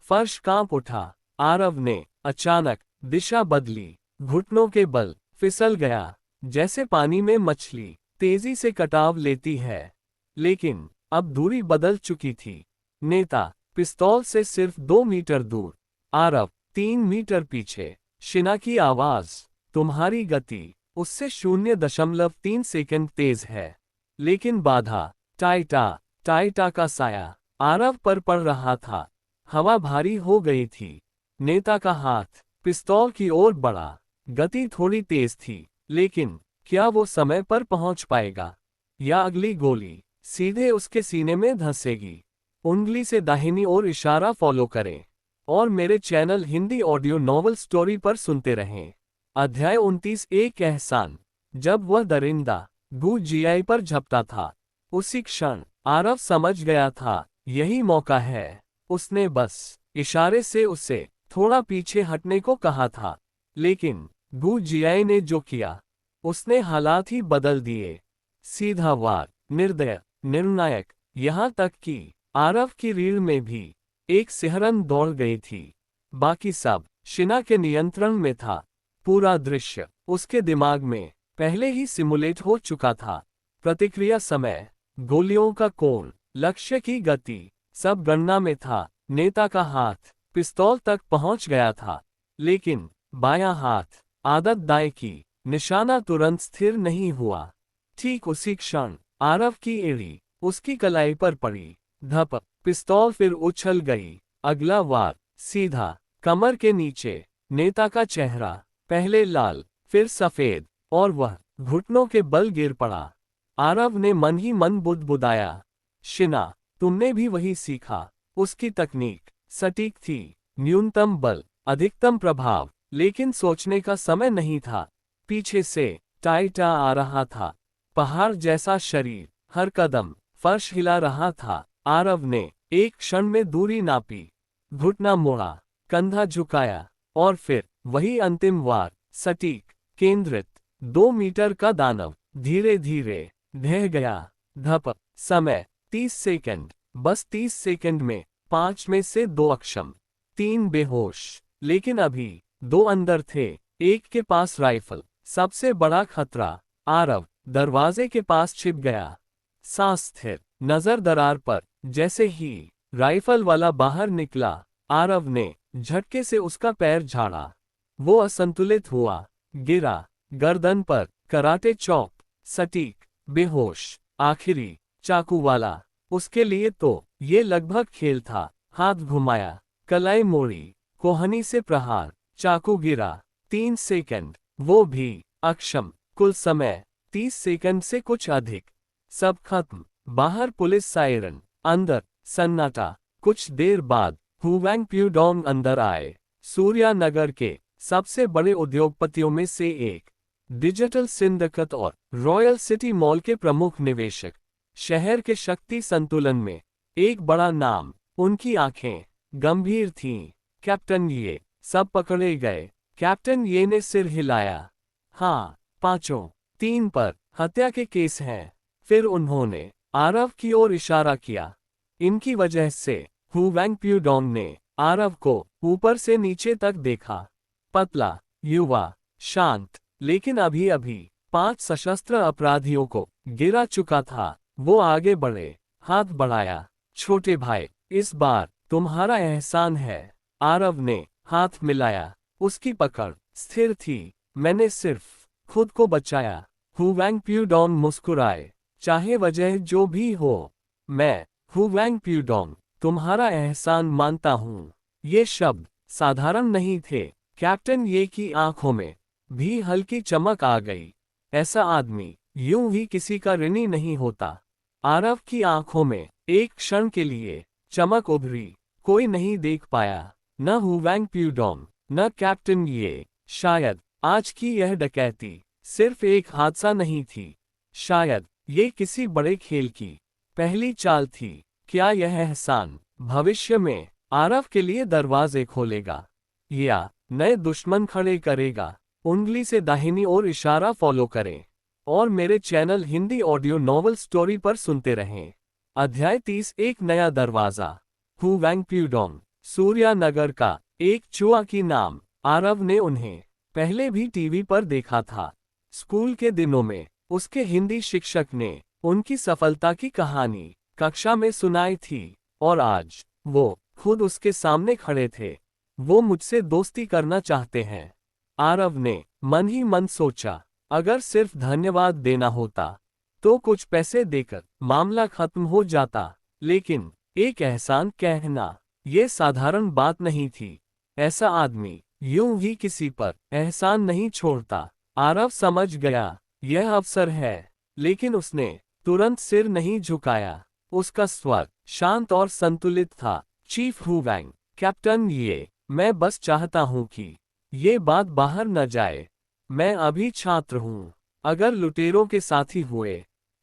फर्श कांप उठा। आरव ने अचानक दिशा बदली, घुटनों के बल फिसल गया, जैसे पानी में मछली तेजी से कटाव लेती है। लेकिन अब दूरी बदल चुकी थी। नेता पिस्तौल से सिर्फ 2 मीटर दूर, आरव 3 मीटर पीछे। शिना की आवाज, तुम्हारी गति उससे 0.3 सेकंड तेज है। लेकिन बाधा, टाइटा का साया आरव पर पड़ रहा था। हवा भारी हो गई थी। नेता का हाथ पिस्तौल की ओर बढ़ा। गति थोड़ी तेज थी, लेकिन क्या वो समय पर पहुंच पाएगा, या अगली गोली सीधे उसके सीने में धंसेगी? उंगली से दाहिनी ओर इशारा फॉलो करें और मेरे channel Hindi audio novel story पर सुनते रहें। अध्याय 29। एक एहसान। जब वह दरिंदा गू जीआई पर झपटा था, उसी क्षण आरव समझ गया था, यही मौका है। उसने बस इशारे से उसे थोड़ा पीछे हटने को कहा था, लेकिन गू जीआई ने जो किया, उसने हालात ही बदल दिए। सीधा वार, निर्दय, निर्णायक, यहाँ तक कि आरव की रीढ़ में भी एक सिहरन दौड़ गई थी। बाकी सब शिना के नियंत्रण में था। पूरा दृश्य उसके दिमाग में पहले ही सिमुलेट हो चुका था। प्रतिक्रिया समय, गोलियों का कोण, लक्ष्य की गति, सब गणना में था। नेता का हाथ पिस्तौल तक पहुंच गया था, लेकिन बायां हाथ, आदत दाएं की, निशाना तुरंत स्थिर नहीं हुआ। ठीक उसी क्षण आरव की एड़ी उसकी कलाई पर पड़ी। धप, पिस्तौल फिर उछल गई। अगला वार सीधा कमर के नीचे। नेता का चेहरा पहले लाल, फिर सफेद, और वह घुटनों के बल गिर पड़ा। आरव ने मन ही मन बुदबुदाया, शिना, तुमने भी वही सीखा। उसकी तकनीक सटीक थी, न्यूनतम बल, अधिकतम प्रभाव, लेकिन सोचने का समय नहीं था। पीछे से टाइटा आ रहा था, पहाड़ जैसा शरीर, हर कदम फर्श हिला रहा था। आरव ने एक क्षण में दूरी नापी, घुटना मोड़ा, कंधा झुकाया, और फिर वही अंतिम वार, सटीक, केंद्रित। 2 मीटर का दानव धीरे धीरे ढह गया। धप, समय 30 सेकंड। बस 30 सेकंड में 5 में से 2 अक्षम, 3 बेहोश, लेकिन अभी 2 अंदर थे। एक के पास राइफल, सबसे बड़ा खतरा। आरव दरवाजे के पास छिप गया, सांस स्थिर, नजर दरार पर। जैसे ही राइफल वाला बाहर निकला, आरव ने झटके से उसका पैर झाड़ा। वो असंतुलित हुआ, गिरा, गर्दन पर कराटे चॉप, सटीक, बेहोश। आखिरी चाकू वाला, उसके लिए तो ये लगभग खेल था। हाथ घुमाया, कलाई मोड़ी, कोहनी से प्रहार, चाकू गिरा। 3 सेकंड, वो भी अक्षम। कुल समय 30 सेकंड से कुछ अधिक। सब खत्म। बाहर पुलिस सायरन, अंदर सन्नाटा। कुछ देर बाद हुवैंग प्यूडोंग अंदर आए, सूर्या नगर के सबसे बड़े उद्योगपतियों में से एक, डिजिटल सिंडिकेट और रॉयल सिटी मॉल के प्रमुख निवेशक। शहर के शक्ति संतुलन में एक बड़ा नाम। उनकी आंखें गंभीर थीं। कैप्टन ये, सब पकड़े गए। कैप्टन ये ने सिर हिलाया। हाँ, 5 3 पर हत्या के केस हैं। फिर उन्होंने आरव की ओर इशारा किया। इनकी वजह से हुवैंग प्यूडोंग ने आरव को ऊपर से नीचे तक देखा। पतला, युवा, शांत, लेकिन अभी अभी 5 सशस्त्र अपराधियों को गिरा चुका था। वो आगे बढ़े, हाथ बढ़ाया। छोटे भाई, इस बार तुम्हारा एहसान है। आरव ने हाथ मिलाया। उसकी पकड़ स्थिर थी। मैंने सिर्फ खुद को बचाया। हुवैंग प्यूडोंग मुस्कुराए। चाहे वजह जो भी हो, मैं हुवैंग प्यूडोंग तुम्हारा एहसान मानता हूँ। ये शब्द साधारण नहीं थे। कैप्टन ये की आंखों में भी हल्की चमक आ गई। ऐसा आदमी यूं ही किसी का ऋणी नहीं होता। आरव की आंखों में एक क्षण के लिए चमक उभरी। कोई नहीं देख पाया, न हुवैंग प्यूडोंग, न कैप्टन ये। शायद आज की यह डकैती सिर्फ एक हादसा नहीं थी। शायद ये किसी बड़े खेल की पहली चाल थी। क्या यह एहसान भविष्य में आरव के लिए दरवाजे खोलेगा या नए दुश्मन खड़े करेगा? उंगली से दाहिनी ओर इशारा फॉलो करें और मेरे channel Hindi audio novel story पर सुनते रहें। अध्याय 30, एक नया दरवाजा। हु वैंग प्यूडोंग, सूर्यानगर का एक चुआ की नाम। आरव ने उन्हें पहले भी टीवी पर देखा था। स्कूल के दिनों में उसके हिंदी शिक्षक ने उनकी सफलता की कहानी कक्षा में सुनाई थी और आज वो खुद उसके सामने खड़े थे। वो मुझसे दोस्ती करना चाहते हैं। आरव ने मन ही मन सोचा, अगर सिर्फ धन्यवाद देना होता तो कुछ पैसे देकर मामला खत्म हो जाता, लेकिन एक एहसान कहना ये साधारण बात नहीं थी। ऐसा आदमी यूं ही किसी पर एहसान नहीं छोड़ता। आरव समझ गया यह अवसर है, लेकिन उसने तुरंत सिर नहीं झुकाया। उसका स्वर शांत और संतुलित था। चीफ हु वैंग, कैप्टन ये, मैं बस चाहता हूं कि ये बात बाहर न जाए। मैं अभी छात्र हूं। अगर लुटेरों के साथी हुए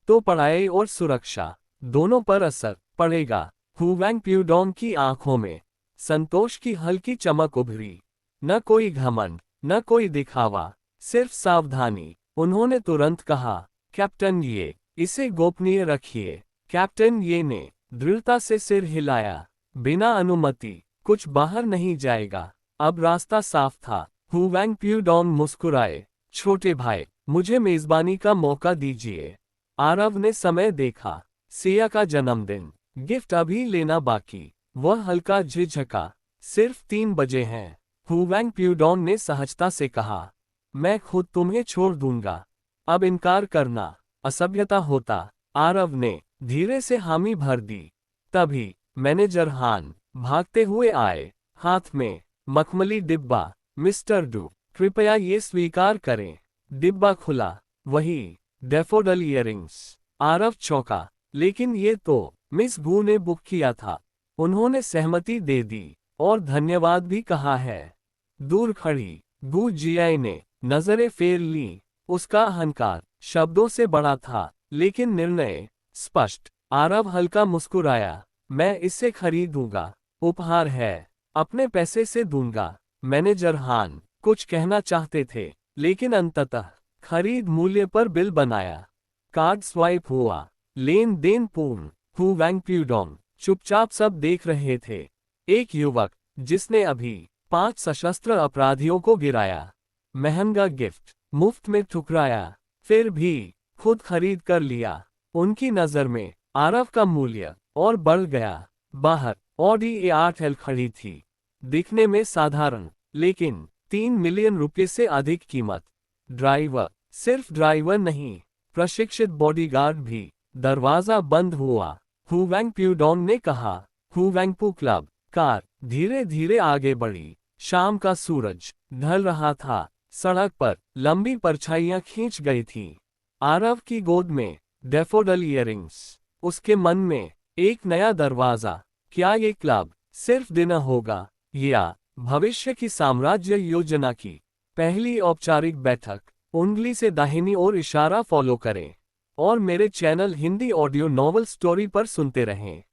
तो पढ़ाई और सुरक्षा दोनों पर असर पड़ेगा। हु वैंग प्यूडोंग की आंखों में संतोष की हल्की चमक उभरी। न कोई घमंड, न कोई दिखावा, सिर्फ सावधानी। उन्होंने तुरंत कहा, कैप्टन ये, इसे गोपनीय रखिए। कैप्टन ये ने दृढ़ता से सिर हिलाया। बिना अनुमति कुछ बाहर नहीं जाएगा। अब रास्ता साफ था। हु वैंग प्यूडोंग मुस्कुराए। छोटे भाई, मुझे मेजबानी का मौका दीजिए। आरव ने समय देखा। सिया का जन्मदिन, गिफ्ट अभी लेना बाकी। वह हल्का झिझका। सिर्फ 3 बजे हैं। हु वैंग प्यूडोंग ने सहजता से कहा, मैं खुद तुम्हें छोड़ दूंगा। अब इनकार करना असभ्यता होता। आरव ने धीरे से हामी भर दी। तभी मैनेजर हान भागते हुए आए, हाथ में मखमली डिब्बा। मिस्टर डू, कृपया ये स्वीकार करें। डिब्बा खुला। वही डैफोडिल इयररिंग्स। आरव चौंका, लेकिन ये तो मिस गू ने बुक किया था। उन्होंने सहमति दे दी और धन्यवाद भी कहा है। दूर खड़ी गू जियाई ने नजरें फेर ली। उसका अहंकार शब्दों से बड़ा था, लेकिन निर्णय स्पष्ट। आरव हल्का मुस्कुराया, मैं इसे खरीदूंगा। उपहार है, अपने पैसे से दूंगा। मैनेजर हान कुछ कहना चाहते थे, लेकिन अंततः खरीद मूल्य पर बिल बनाया। कार्ड स्वाइप हुआ। लेन देन पूर्ण। हु वैंग प्यूडोंग चुपचाप सब देख रहे थे। एक युवक जिसने अभी 5 सशस्त्र अपराधियों को गिराया, महंगा गिफ्ट मुफ्त में ठुकराया, फिर भी खुद खरीद कर लिया। उनकी नजर में आरव का मूल्य और बढ़ गया। बाहर ऑडी A8L खड़ी थी। दिखने में साधारण, लेकिन 3 मिलियन रुपए से अधिक कीमत। ड्राइवर, सिर्फ ड्राइवर नहीं, प्रशिक्षित बॉडीगार्ड भी। दरवाजा बंद हुआ। हु वैंग प्यूडोंग ने कहा, हु वैंगपू क्लब। कार धीरे धीरे आगे बढ़ी। शाम का सूरज ढल रहा था। सड़क पर लंबी परछाइयां खींच गई थीं। आरव की गोद में डैफोडिल इयररिंग्स। उसके मन में एक नया दरवाजा। क्या ये क्लब सिर्फ डिनर होगा या भविष्य की साम्राज्य योजना की पहली औपचारिक बैठक? उंगली से दाहिनी ओर इशारा फॉलो करें और मेरे channel Hindi audio novel story पर सुनते रहें।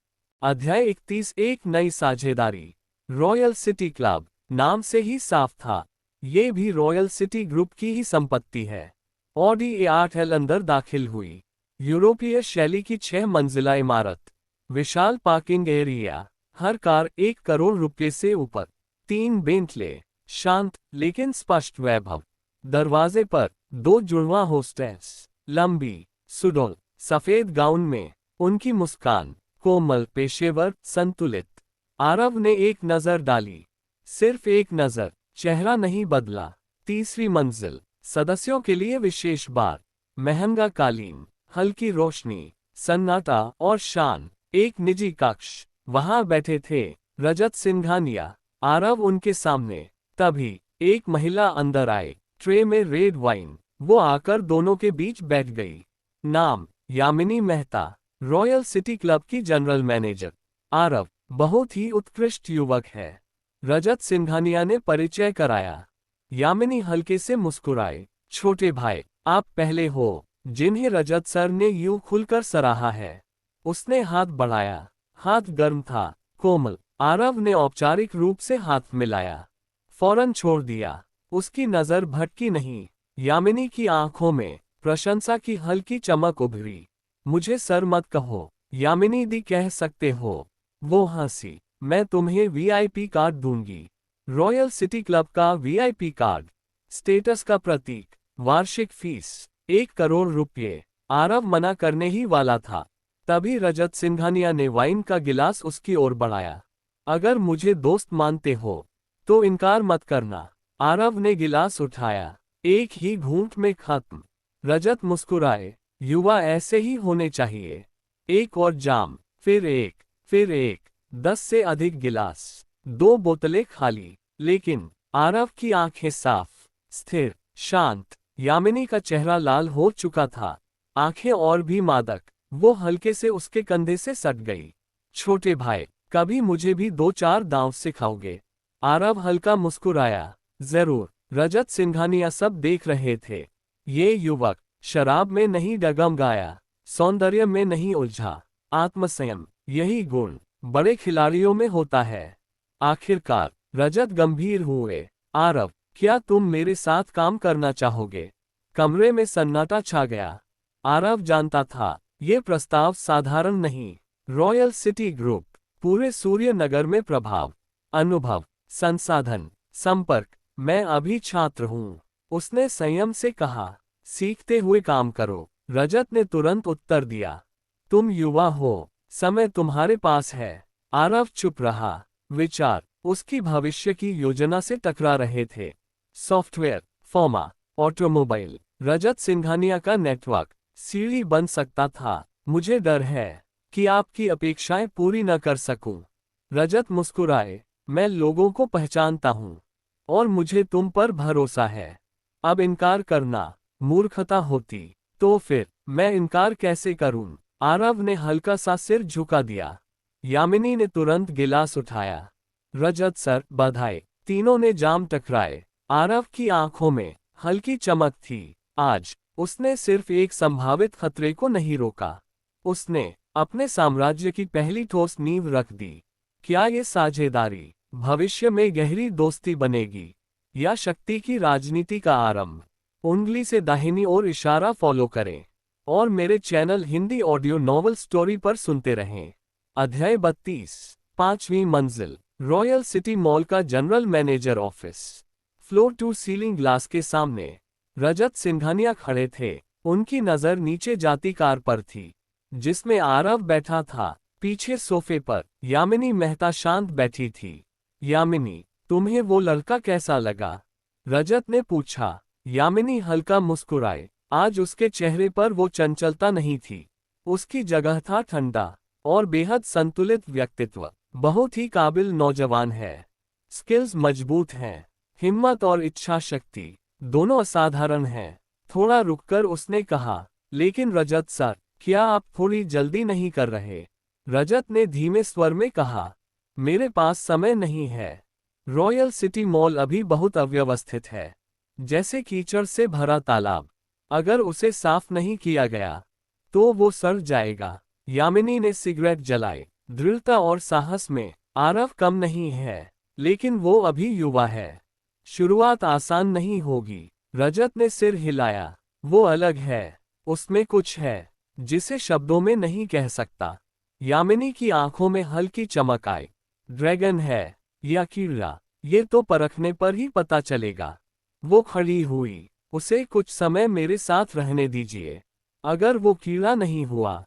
अध्याय 31, एक नई साझेदारी। रॉयल सिटी क्लब नाम से ही साफ था, ये भी रॉयल सिटी ग्रुप की ही संपत्ति है। ऑडी A8L अंदर दाखिल हुई। यूरोपीय शैली की 6 मंजिला इमारत, विशाल पार्किंग एरिया, हर कार 1 करोड़ रुपए से ऊपर, 3 बेंटले, शांत लेकिन स्पष्ट वैभव। दरवाजे पर 2 जुड़वा होस्टेस, लंबी, सुडौल, सफेद गाउन में, उनकी मुस्कान कोमल, पेशेवर, संतुलित। आरव ने एक नजर डाली, सिर्फ एक नजर, चेहरा नहीं बदला। तीसरी मंजिल, सदस्यों के लिए विशेष बार, महंगा कालीन, हल्की रोशनी, सन्नाटा और शान। एक निजी कक्ष, वहां बैठे थे रजत सिंघानिया। आरव उनके सामने। तभी एक महिला अंदर आई, ट्रे में रेड वाइन। वो आकर दोनों के बीच बैठ गई। नाम Yamini Mehta, royal city club की जनरल मैनेजर। आरव, बहुत ही उत्कृष्ट युवक है, रजत सिंघानिया ने परिचय कराया। यामिनी हल्के से मुस्कुराए। छोटे भाई, आप पहले हो। जिन्हें रजत सर ने यूं खुलकर सराहा है। उसने हाथ बढ़ाया। हाथ गर्म था, कोमल। आरव ने औपचारिक रूप से हाथ मिलाया, फौरन छोड़ दिया। उसकी नजर भटकी नहीं। यामिनी की आंखों में प्रशंसा की हल्की चमक उभरी। मुझे सर मत कहो, यामिनी दी कह सकते हो। वो हंसी। मैं तुम्हें वीआईपी कार्ड दूंगी। रॉयल सिटी क्लब का वीआईपी कार्ड, स्टेटस का प्रतीक, वार्षिक फीस 1 करोड़ रुपये। आरव मना करने ही वाला था, तभी रजत सिंघानिया ने वाइन का गिलास उसकी ओर बढ़ाया। अगर मुझे दोस्त मानते हो तो इनकार मत करना। आरव ने गिलास उठाया, एक ही घूंट में खत्म। रजत मुस्कुराए। युवा ऐसे ही होने चाहिए। एक और जाम, फिर एक, फिर एक। 10 से अधिक गिलास, 2 बोतलें खाली। लेकिन आरव की आंखें साफ, स्थिर, शांत। यामिनी का चेहरा लाल हो चुका था, आंखें और भी मादक। वो हल्के से उसके कंधे से सट गई। छोटे भाई, कभी मुझे भी 2-4 दांव सिखाओगे? आरव हल्का मुस्कुराया। जरूर। रजत सिंघानिया सब देख रहे थे। ये युवक शराब में नहीं डगमगाया, सौंदर्य में नहीं उलझा। आत्मसंयम, यही गुण बड़े खिलाड़ियों में होता है। आखिरकार रजत गंभीर हुए। आरव, क्या तुम मेरे साथ काम करना चाहोगे? कमरे में सन्नाटा छा गया। आरव जानता था, ये प्रस्ताव साधारण नहीं। रॉयल सिटी ग्रुप, पूरे सूर्यनगर में प्रभाव, अनुभव, संसाधन, संपर्क। मैं अभी छात्र हूँ, उसने संयम से कहा। सीखते हुए काम करो। रजत ने तुरंत उत्तर दिया। तुम युवा हो, समय तुम्हारे पास है। आरव चुप रहा। विचार उसकी भविष्य की योजना से टकरा रहे थे। सॉफ्टवेयर, फॉर्मा, ऑटोमोबाइल। रजत सिंघानिया का नेटवर्क सीढ़ी बन सकता था। मुझे डर है कि आपकी अपेक्षाएं पूरी न कर सकूं। रजत मुस्कुराए। मैं लोगों को पहचानता हूं और मुझे तुम पर भरोसा है। अब इनकार करना मूर्खता होती। तो फिर मैं इनकार कैसे करूं? आरव ने हल्का सा सिर झुका दिया। यामिनी ने तुरंत गिलास उठाया। रजत सर, बधाई। तीनों ने जाम टकराए। आरव की आंखों में हल्की चमक थी। आज उसने सिर्फ एक संभावित खतरे को नहीं रोका, उसने अपने साम्राज्य की पहली ठोस नींव रख दी। क्या ये साझेदारी भविष्य में गहरी दोस्ती बनेगी या शक्ति की राजनीति का आरंभ? उंगली से दाहिनी ओर इशारा फॉलो करें और मेरे channel Hindi audio novel story पर सुनते रहें। अध्याय 32, 5वीं मंजिल। रॉयल सिटी मॉल का general manager office. Floor to ceiling glass के सामने रजत सिंघानिया खड़े थे। उनकी नजर नीचे जाती कार पर थी, जिसमें आरव बैठा था। पीछे सोफे पर यामिनी मेहता शांत बैठी थी। यामिनी, तुम्हें वो लड़का कैसा लगा? रजत ने पूछा। यामिनी हल्का मुस्कुराए। आज उसके चेहरे पर वो चंचलता नहीं थी। उसकी जगह था ठंडा और बेहद संतुलित व्यक्तित्व। बहुत ही काबिल नौजवान है। स्किल्स मजबूत हैं। हिम्मत और इच्छा शक्ति दोनों असाधारण हैं। थोड़ा रुककर उसने कहा, लेकिन रजत सर, क्या आप थोड़ी जल्दी नहीं कर रहे? रजत ने धीमे स्वर में कहा, मेरे पास समय नहीं है। रॉयल सिटी मॉल अभी बहुत अव्यवस्थित है, जैसे कीचड़ से भरा तालाब। अगर उसे साफ नहीं किया गया तो वो सड़ जाएगा। यामिनी ने सिगरेट जलाई। दृढ़ता और साहस में आरव कम नहीं है, लेकिन वो अभी युवा है। शुरुआत आसान नहीं होगी। रजत ने सिर हिलाया। वो अलग है, उसमें कुछ है जिसे शब्दों में नहीं कह सकता। यामिनी की आंखों में हल्की चमक आई। ड्रैगन है या कीड़ा, ये तो परखने पर ही पता चलेगा। वो खड़ी हुई। उसे कुछ समय मेरे साथ रहने दीजिए। अगर वो कीड़ा नहीं हुआ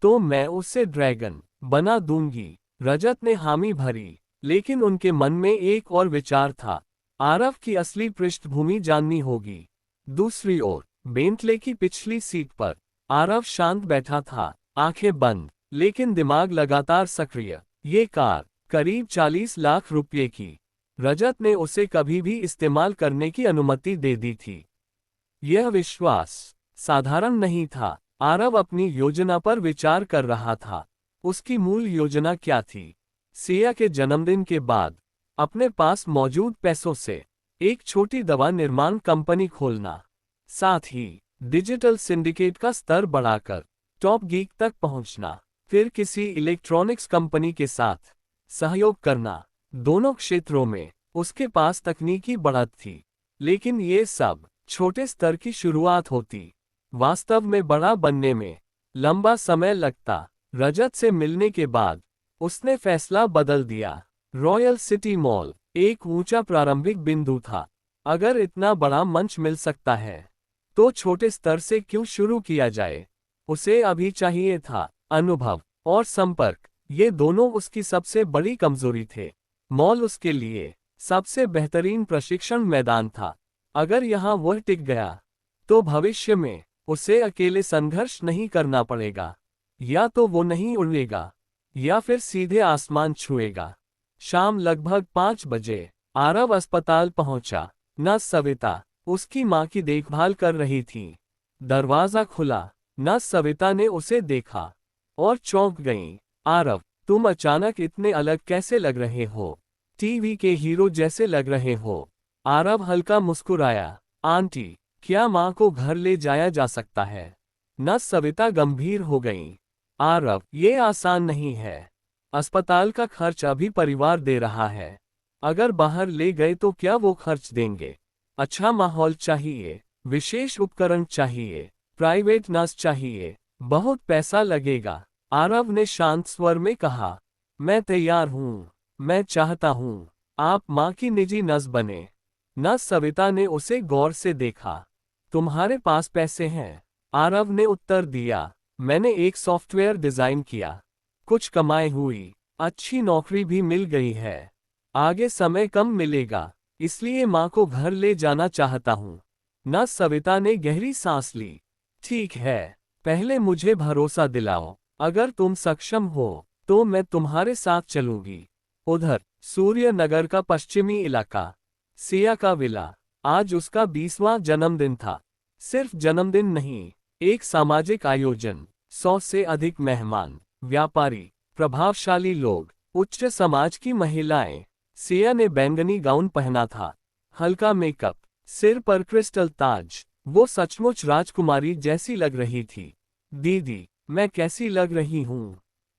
तो मैं उसे ड्रैगन बना दूंगी। रजत ने हामी भरी, लेकिन उनके मन में एक और विचार था। आरव की असली पृष्ठभूमि जाननी होगी। दूसरी ओर बेंटले की पिछली सीट पर आरव शांत बैठा था, आंखें बंद, लेकिन दिमाग लगातार सक्रिय। ये कार करीब 40 लाख रुपये की। रजत ने उसे कभी भी इस्तेमाल करने की अनुमति दे दी थी। यह विश्वास साधारण नहीं था। आरव अपनी योजना पर विचार कर रहा था। उसकी मूल योजना क्या थी? सिया के जन्मदिन के बाद अपने पास मौजूद पैसों से एक छोटी दवा निर्माण कंपनी खोलना, साथ ही डिजिटल सिंडिकेट का स्तर बढ़ाकर टॉप गीक तक पहुंचना, फिर किसी इलेक्ट्रॉनिक्स कंपनी के साथ सहयोग करना, दोनों क्षेत्रों में उसके पास तकनीकी बढ़त थी। लेकिन ये सब छोटे स्तर की शुरुआत होती। वास्तव में बड़ा बनने में लंबा समय लगता। रजत से मिलने के बाद उसने फैसला बदल दिया। रॉयल सिटी मॉल एक ऊंचा प्रारंभिक बिंदु था। अगर इतना बड़ा मंच मिल सकता है तो छोटे स्तर से क्यों शुरू किया जाए। उसे अभी चाहिए था अनुभव और संपर्क। ये दोनों उसकी सबसे बड़ी कमजोरी थे। मॉल उसके लिए सबसे बेहतरीन प्रशिक्षण मैदान था। अगर यहाँ वह टिक गया तो भविष्य में उसे अकेले संघर्ष नहीं करना पड़ेगा। या तो वो नहीं उड़ेगा या फिर सीधे आसमान छुएगा। शाम लगभग 5 बजे आरव अस्पताल पहुंचा। नर्स सविता उसकी मां की देखभाल कर रही थी। दरवाजा खुला। नर्स सविता ने उसे देखा और चौंक गई। आरव, तुम अचानक इतने अलग कैसे लग रहे हो? टीवी के हीरो जैसे लग रहे हो। आरव हल्का मुस्कुराया। आंटी, क्या मां को घर ले जाया जा सकता है? नर्स सविता गंभीर हो गई। आरव, ये आसान नहीं है। अस्पताल का खर्च अभी परिवार दे रहा है। अगर बाहर ले गए तो क्या वो खर्च देंगे? अच्छा माहौल चाहिए, विशेष उपकरण चाहिए, प्राइवेट नर्स चाहिए, बहुत पैसा लगेगा। आरव ने शांत स्वर में कहा, मैं तैयार हूँ, मैं चाहता हूँ आप माँ की निजी नर्स बने। नर्स सविता ने उसे गौर से देखा। तुम्हारे पास पैसे हैं? आरव ने उत्तर दिया, मैंने एक सॉफ्टवेयर डिजाइन किया, कुछ कमाई हुई, अच्छी नौकरी भी मिल गई है। आगे समय कम मिलेगा, इसलिए माँ को घर ले जाना चाहता हूँ। नर्स सविता ने गहरी सांस ली। ठीक है, पहले मुझे भरोसा दिलाओ। अगर तुम सक्षम हो तो मैं तुम्हारे साथ चलूंगी। उधर सूर्य नगर का पश्चिमी इलाका, सिया का विला। आज उसका 20वां जन्मदिन था। सिर्फ जन्मदिन नहीं, एक सामाजिक आयोजन। 100 से अधिक मेहमान, व्यापारी, प्रभावशाली लोग, उच्च समाज की महिलाएं। सिया ने बैंगनी गाउन पहना था, हल्का मेकअप, सिर पर क्रिस्टल ताज। वो सचमुच राजकुमारी जैसी लग रही थी। दीदी, मैं कैसी लग रही हूँ?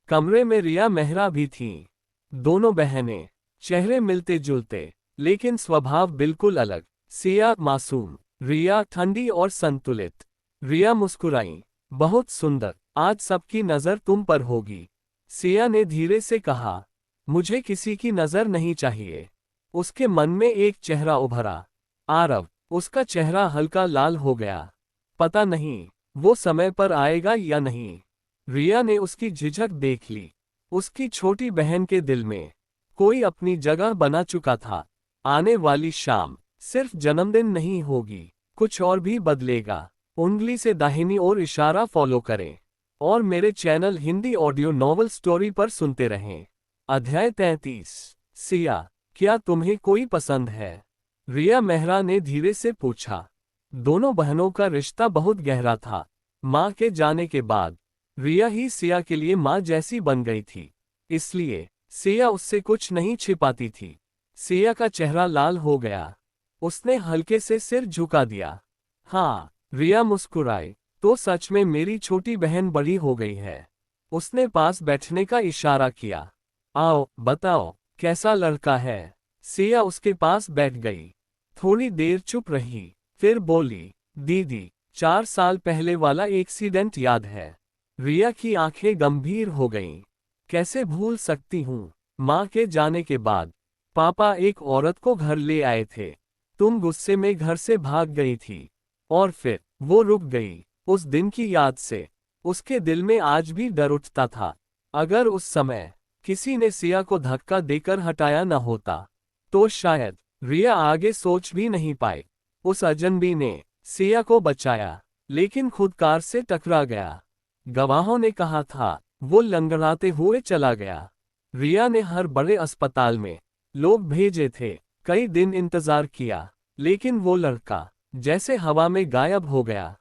कमरे में रिया मेहरा भी थीं। दोनों बहनें, चेहरे मिलते जुलते लेकिन स्वभाव बिल्कुल अलग। सिया मासूम, रिया ठंडी और संतुलित। रिया मुस्कुराई, बहुत सुंदर, आज सबकी नजर तुम पर होगी। सिया ने धीरे से कहा, मुझे किसी की नजर नहीं चाहिए। उसके मन में एक चेहरा उभरा। आरव। उसका चेहरा हल्का लाल हो गया। पता नहीं वो समय पर आएगा या नहीं। रिया ने उसकी झिझक देख ली। उसकी छोटी बहन के दिल में कोई अपनी जगह बना चुका था। आने वाली शाम सिर्फ जन्मदिन नहीं होगी, कुछ और भी बदलेगा। उंगली से दाहिनी ओर इशारा फॉलो करें और मेरे channel Hindi audio novel story पर सुनते रहें। अध्याय 33। सिया, क्या तुम्हें कोई पसंद है? रिया मेहरा ने धीरे से पूछा। दोनों बहनों का रिश्ता बहुत गहरा था। माँ के जाने के बाद रिया ही सिया के लिए माँ जैसी बन गई थी, इसलिए सिया उससे कुछ नहीं छिपाती थी। सिया का चेहरा लाल हो गया। उसने हल्के से सिर झुका दिया। हाँ, रिया मुस्कुराई, तो सच में मेरी छोटी बहन बड़ी हो गई है। उसने पास बैठने का इशारा किया। आओ, बताओ, कैसा लड़का है? सिया उसके पास बैठ गई। थोड़ी देर चुप रही, फिर बोली, दीदी, 4 साल पहले वाला एक्सीडेंट याद है? रिया की आंखें गंभीर हो गईं। कैसे भूल सकती हूँ? माँ के जाने के बाद पापा एक औरत को घर ले आए थे। तुम गुस्से में घर से भाग गई थी और फिर वो रुक गई। उस दिन की याद से उसके दिल में आज भी डर उठता था। अगर उस समय किसी ने सिया को धक्का देकर हटाया न होता तो शायद रिया आगे सोच भी नहीं पाई। उस अजनबी ने सिया को बचाया, लेकिन खुद कार से टकरा गया। गवाहों ने कहा था वो लंगड़ाते हुए चला गया। रिया ने हर बड़े अस्पताल में लोग भेजे थे, कई दिन इंतजार किया, लेकिन वो लड़का जैसे हवा में गायब हो गया।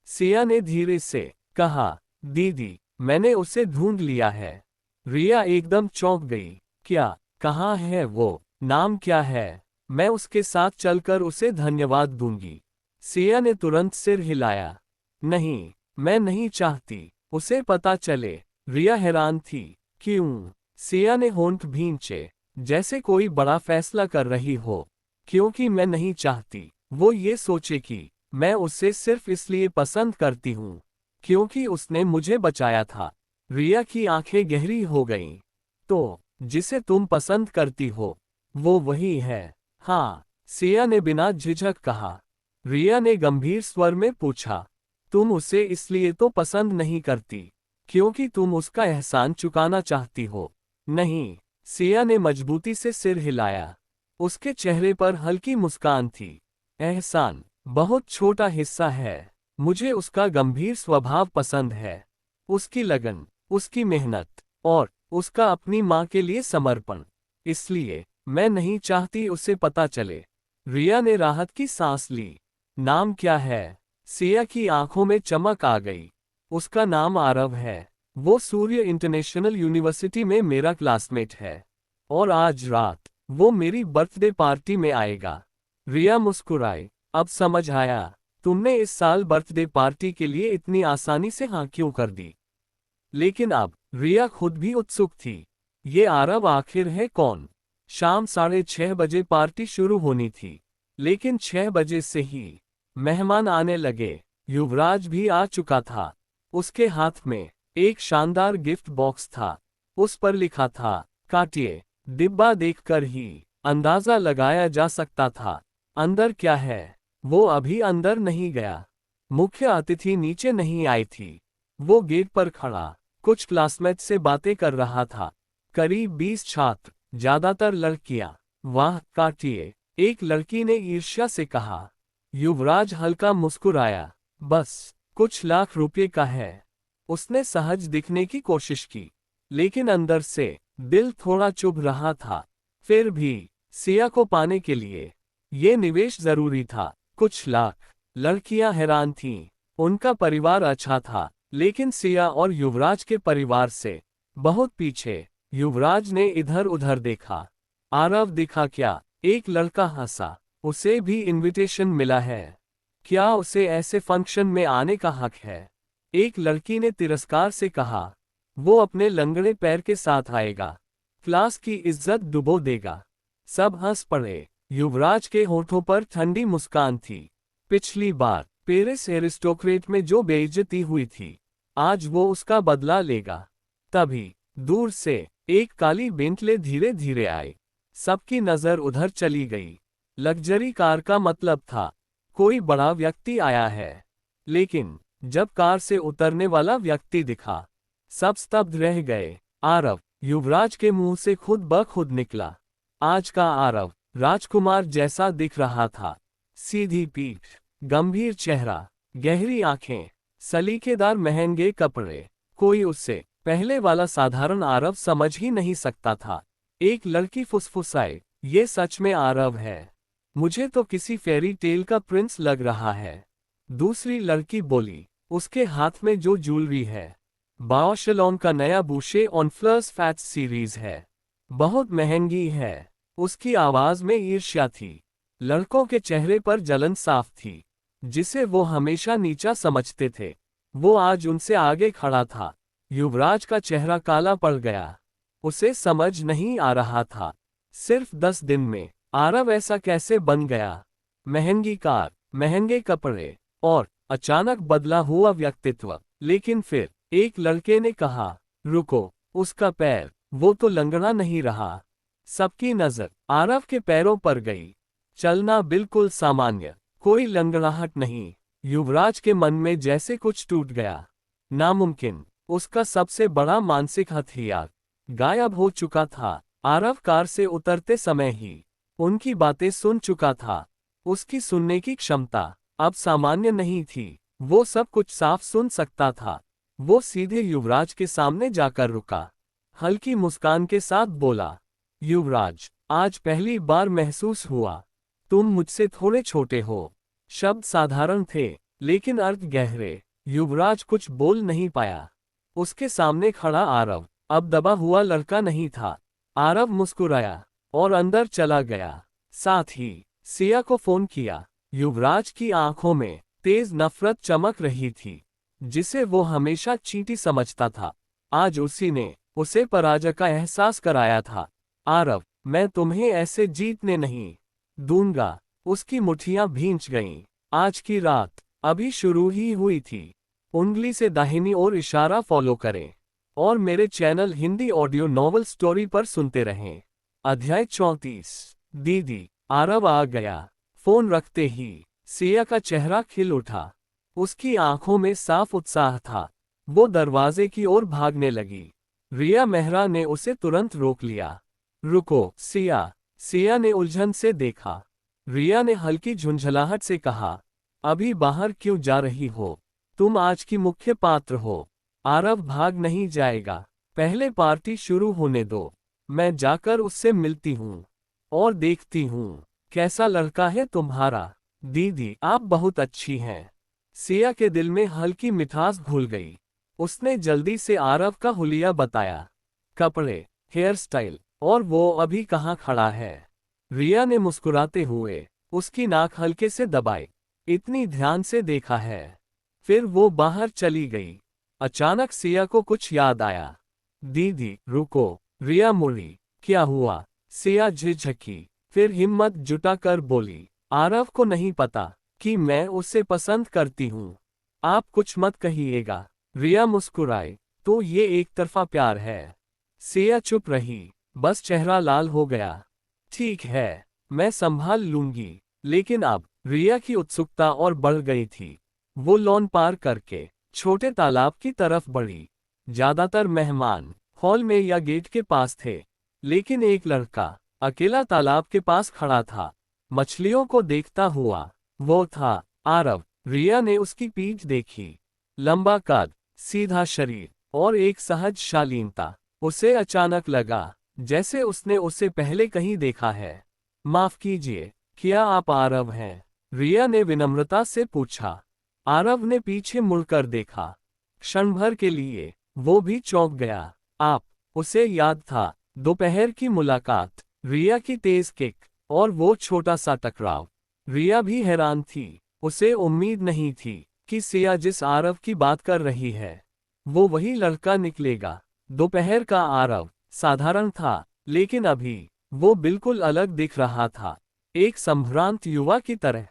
सिया ने धीरे से कहा, दीदी, मैंने उसे ढूंढ लिया है। रिया एकदम चौंक गई। क्या? कहाँ है वो? नाम क्या है? मैं उसके साथ चलकर उसे धन्यवाद दूंगी। सिया ने तुरंत सिर हिलाया। नहीं, मैं नहीं चाहती उसे पता चले। रिया हैरान थी। क्यों? सिया ने होंठ भींचे, जैसे कोई बड़ा फैसला कर रही हो। क्योंकि मैं नहीं चाहती वो ये सोचे कि मैं उसे सिर्फ इसलिए पसंद करती हूँ क्योंकि उसने मुझे बचाया था। रिया की आंखें गहरी हो गईं। तो जिसे तुम पसंद करती हो वो वही है? हाँ, सिया ने बिना झिझक कहा। रिया ने गंभीर स्वर में पूछा, तुम उसे इसलिए तो पसंद नहीं करती क्योंकि तुम उसका एहसान चुकाना चाहती हो? नहीं, सिया ने मजबूती से सिर हिलाया। उसके चेहरे पर हल्की मुस्कान थी। एहसान बहुत छोटा हिस्सा है। मुझे उसका गंभीर स्वभाव पसंद है। उसकी लगन, उसकी मेहनत और उसका अपनी माँ के लिए समर्पण। इसलिए मैं नहीं चाहती उसे पता चले। रिया ने राहत की सांस ली। नाम क्या है? सिया की आंखों में चमक आ गई। उसका नाम आरव है। वो सूर्य इंटरनेशनल यूनिवर्सिटी में मेरा क्लासमेट है। और आज रात वो मेरी बर्थडे पार्टी में आएगा। रिया मुस्कुराई। अब समझ आया। तुमने इस साल बर्थडे पार्टी के लिए इतनी आसानी से हाँ क्यों कर दी? लेकिन अब रिया खुद भी उत्सुक थी। ये आरव आखिर है कौन? शाम 6:30 बजे पार्टी शुरू होनी थी, लेकिन 6 बजे से ही मेहमान आने लगे। युवराज भी आ चुका था। उसके हाथ में एक शानदार गिफ्ट बॉक्स था। उस पर लिखा था काटिए। डिब्बा देखकर ही अंदाजा लगाया जा सकता था अंदर क्या है। वो अभी अंदर नहीं गया। मुख्य अतिथि नीचे नहीं आई थी। वो गेट पर खड़ा कुछ क्लासमेट से बातें कर रहा था। करीब 20 छात्र, ज्यादातर लड़कियां। वाह काटिए, एक लड़की ने ईर्ष्या से कहा। युवराज हल्का मुस्कुराया। बस कुछ लाख रुपए का है। उसने सहज दिखने की कोशिश की, लेकिन अंदर से दिल थोड़ा चुभ रहा था। फिर भी सिया को पाने के लिए ये निवेश जरूरी था। कुछ लाख। लड़कियां हैरान थीं। उनका परिवार अच्छा था, लेकिन सिया और युवराज के परिवार से बहुत पीछे। युवराज ने इधर उधर देखा। आरव दिखा क्या? एक लड़का हंसा। उसे भी इनविटेशन मिला है। क्या उसे ऐसे फंक्शन में आने का हक है? एक लड़की ने तिरस्कार से कहा। वो अपने लंगड़े पैर के साथ आएगा। क्लास की इज्जत डुबो देगा। सब हंस पड़े। युवराज के होठों पर ठंडी मुस्कान थी। पिछली बार पेरिस एरिस्टोक्रेट में जो बेइज्जती हुई थी, आज वो उसका बदला लेगा। तभी दूर से एक काली बेंटले धीरे धीरे आई। सबकी नजर उधर चली गई। लग्जरी कार का मतलब था कोई बड़ा व्यक्ति आया है। लेकिन जब कार से उतरने वाला व्यक्ति दिखा, सब स्तब्ध रह गए। आरव, युवराज के मुंह से खुद ब खुद निकला। आज का आरव राजकुमार जैसा दिख रहा था। सीधी पीठ, गंभीर चेहरा, गहरी आंखें, सलीकेदार महंगे कपड़े। कोई उससे पहले वाला साधारण आरव समझ ही नहीं सकता था। एक लड़की फुसफुसाई, ये सच में आरव है? मुझे तो किसी फेरी टेल का प्रिंस लग रहा है। दूसरी लड़की बोली, उसके हाथ में जो ज्वेलरी है बाओशेलोन का नया बूशे ऑन फ्लर्स फैट्स सीरीज है। बहुत महंगी है। उसकी आवाज में ईर्ष्या थी। लड़कों के चेहरे पर जलन साफ थी, जिसे वो हमेशा नीचा समझते थे। वो आज उनसे आगे खड़ा था। युवराज का चेहरा काला पड़ गया। उसे समझ नहीं आ रहा था, सिर्फ 10 दिन में आरव ऐसा कैसे बन गया? महंगी कार, महंगे कपड़े और अचानक बदला हुआ व्यक्तित्व। लेकिन फिर एक लड़के ने कहा, रुको, उसका पैर, वो तो लंगड़ा नहीं रहा। सबकी नजर आरव के पैरों पर गई। चलना बिल्कुल सामान्य, कोई लंगड़ाहट नहीं। युवराज के मन में जैसे कुछ टूट गया। नामुमकिन। उसका सबसे बड़ा मानसिक हथियार गायब हो चुका था। आरव कार से उतरते समय ही उनकी बातें सुन चुका था। उसकी सुनने की क्षमता अब सामान्य नहीं थी। वो सब कुछ साफ सुन सकता था। वो सीधे युवराज के सामने जाकर रुका। हल्की मुस्कान के साथ बोला, युवराज, आज पहली बार महसूस हुआ तुम मुझसे थोड़े छोटे हो। शब्द साधारण थे, लेकिन अर्थ गहरे। युवराज कुछ बोल नहीं पाया। उसके सामने खड़ा आरव अब दबा हुआ लड़का नहीं था। आरव मुस्कुराया और अंदर चला गया। साथ ही सिया को फोन किया। युवराज की आंखों में तेज नफरत चमक रही थी, जिसे वो हमेशा चींटी समझता था। आज उसी ने उसे पराजय का एहसास कराया था। आरव, मैं तुम्हें ऐसे जीतने नहीं दूंगा। उसकी मुट्ठियां भींच गईं। आज की रात अभी शुरू ही हुई थी। उंगली से दाहिनी ओर इशारा फॉलो करें और मेरे channel Hindi audio novel story पर सुनते रहें। अध्याय 34। दीदी। आरव आ गया। फोन रखते ही सिया का चेहरा खिल उठा। उसकी आंखों में साफ उत्साह था। वो दरवाजे की ओर भागने लगी। रिया मेहरा ने उसे तुरंत रोक लिया। रुको, सिया। सिया ने उलझन से देखा। रिया ने हल्की झुंझलाहट से कहा, अभी बाहर क्यों जा रही हो? तुम आज की मुख्य पात्र हो। आरव भाग नहीं जाएगा। पहले पार्टी शुरू होने दो। मैं जाकर उससे मिलती हूँ और देखती हूँ कैसा लड़का है तुम्हारा। दीदी, आप बहुत अच्छी हैं। सिया के दिल में हल्की मिठास घुल गई। उसने जल्दी से आरव का हुलिया बताया। कपड़े, हेयर स्टाइल, और वो अभी कहाँ खड़ा है। रिया ने मुस्कुराते हुए उसकी नाक हल्के से दबाई। इतनी ध्यान से देखा है। फिर वो बाहर चली गई। अचानक सिया को कुछ याद आया। दीदी, रुको। रिया मुड़ी। क्या हुआ? सिया झिझकी, फिर हिम्मत जुटाकर बोली, आरव को नहीं पता कि मैं उसे पसंद करती हूँ। आप कुछ मत कहिएगा। रिया मुस्कुराई, तो ये एक तरफा प्यार है। सिया चुप रही, बस चेहरा लाल हो गया। ठीक है, मैं संभाल लूंगी। लेकिन अब रिया की उत्सुकता और बढ़ गई थी। वो लॉन पार करके छोटे तालाब की तरफ बढ़ी। ज्यादातर मेहमान हॉल में या गेट के पास थे, लेकिन एक लड़का अकेला तालाब के पास खड़ा था, मछलियों को देखता हुआ। वो था आरव। रिया ने उसकी पीठ देखी। लंबा कद, सीधा शरीर और एक सहज शालीनता। उसे अचानक लगा जैसे उसने उसे पहले कहीं देखा है। माफ कीजिए, क्या आप आरव हैं? रिया ने विनम्रता से पूछा। आरव ने पीछे मुड़कर देखा। क्षण भर के लिए वो भी चौंक गया। आप? उसे याद था, दोपहर की मुलाकात, रिया की तेज किक और वो छोटा सा टकराव। रिया भी हैरान थी। उसे उम्मीद नहीं थी कि सिया जिस आरव की बात कर रही है वो वही लड़का निकलेगा। दोपहर का आरव साधारण था, लेकिन अभी वो बिल्कुल अलग दिख रहा था। एक संभ्रांत युवा की तरह।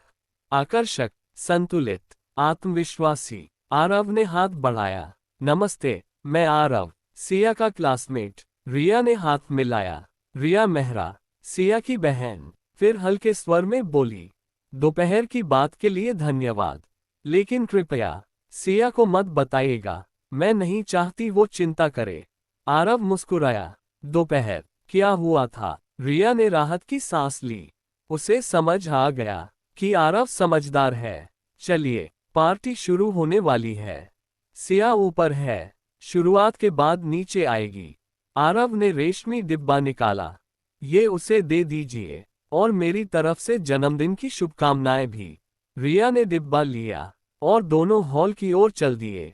आकर्षक, संतुलित, आत्मविश्वासी। आरव ने हाथ बढ़ाया। नमस्ते, मैं आरव, सिया का क्लासमेट। रिया ने हाथ मिलाया। रिया मेहरा, सिया की बहन। फिर हल्के स्वर में बोली, दोपहर की बात के लिए धन्यवाद, लेकिन कृपया सिया को मत बताइएगा। मैं नहीं चाहती वो चिंता करे। आरव मुस्कुराया। दोपहर? क्या हुआ था? रिया ने राहत की सांस ली। उसे समझ आ गया कि आरव समझदार है। चलिए, पार्टी शुरू होने वाली है। सिया ऊपर है, शुरुआत के बाद नीचे आएगी। आरव ने रेशमी डिब्बा निकाला। ये उसे दे दीजिए, और मेरी तरफ से जन्मदिन की शुभकामनाएं भी। रिया ने डिब्बा लिया और दोनों हॉल की ओर चल दिए।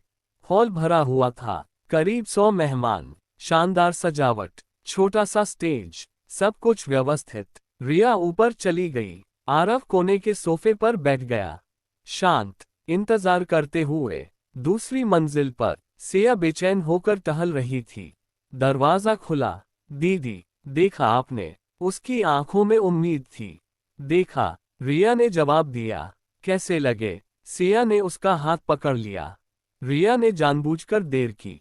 हॉल भरा हुआ था, करीब 100 मेहमान, शानदार सजावट, छोटा सा स्टेज, सब कुछ व्यवस्थित। रिया ऊपर चली गई। आरव कोने के सोफे पर बैठ गया, शांत, इंतजार करते हुए। दूसरी मंजिल पर सिया बेचैन होकर टहल रही थी। दरवाजा खुला। दीदी, देखा आपने? उसकी आंखों में उम्मीद थी। देखा, रिया ने जवाब दिया। कैसे लगे? सिया ने उसका हाथ पकड़ लिया। रिया ने जानबूझकर देर की।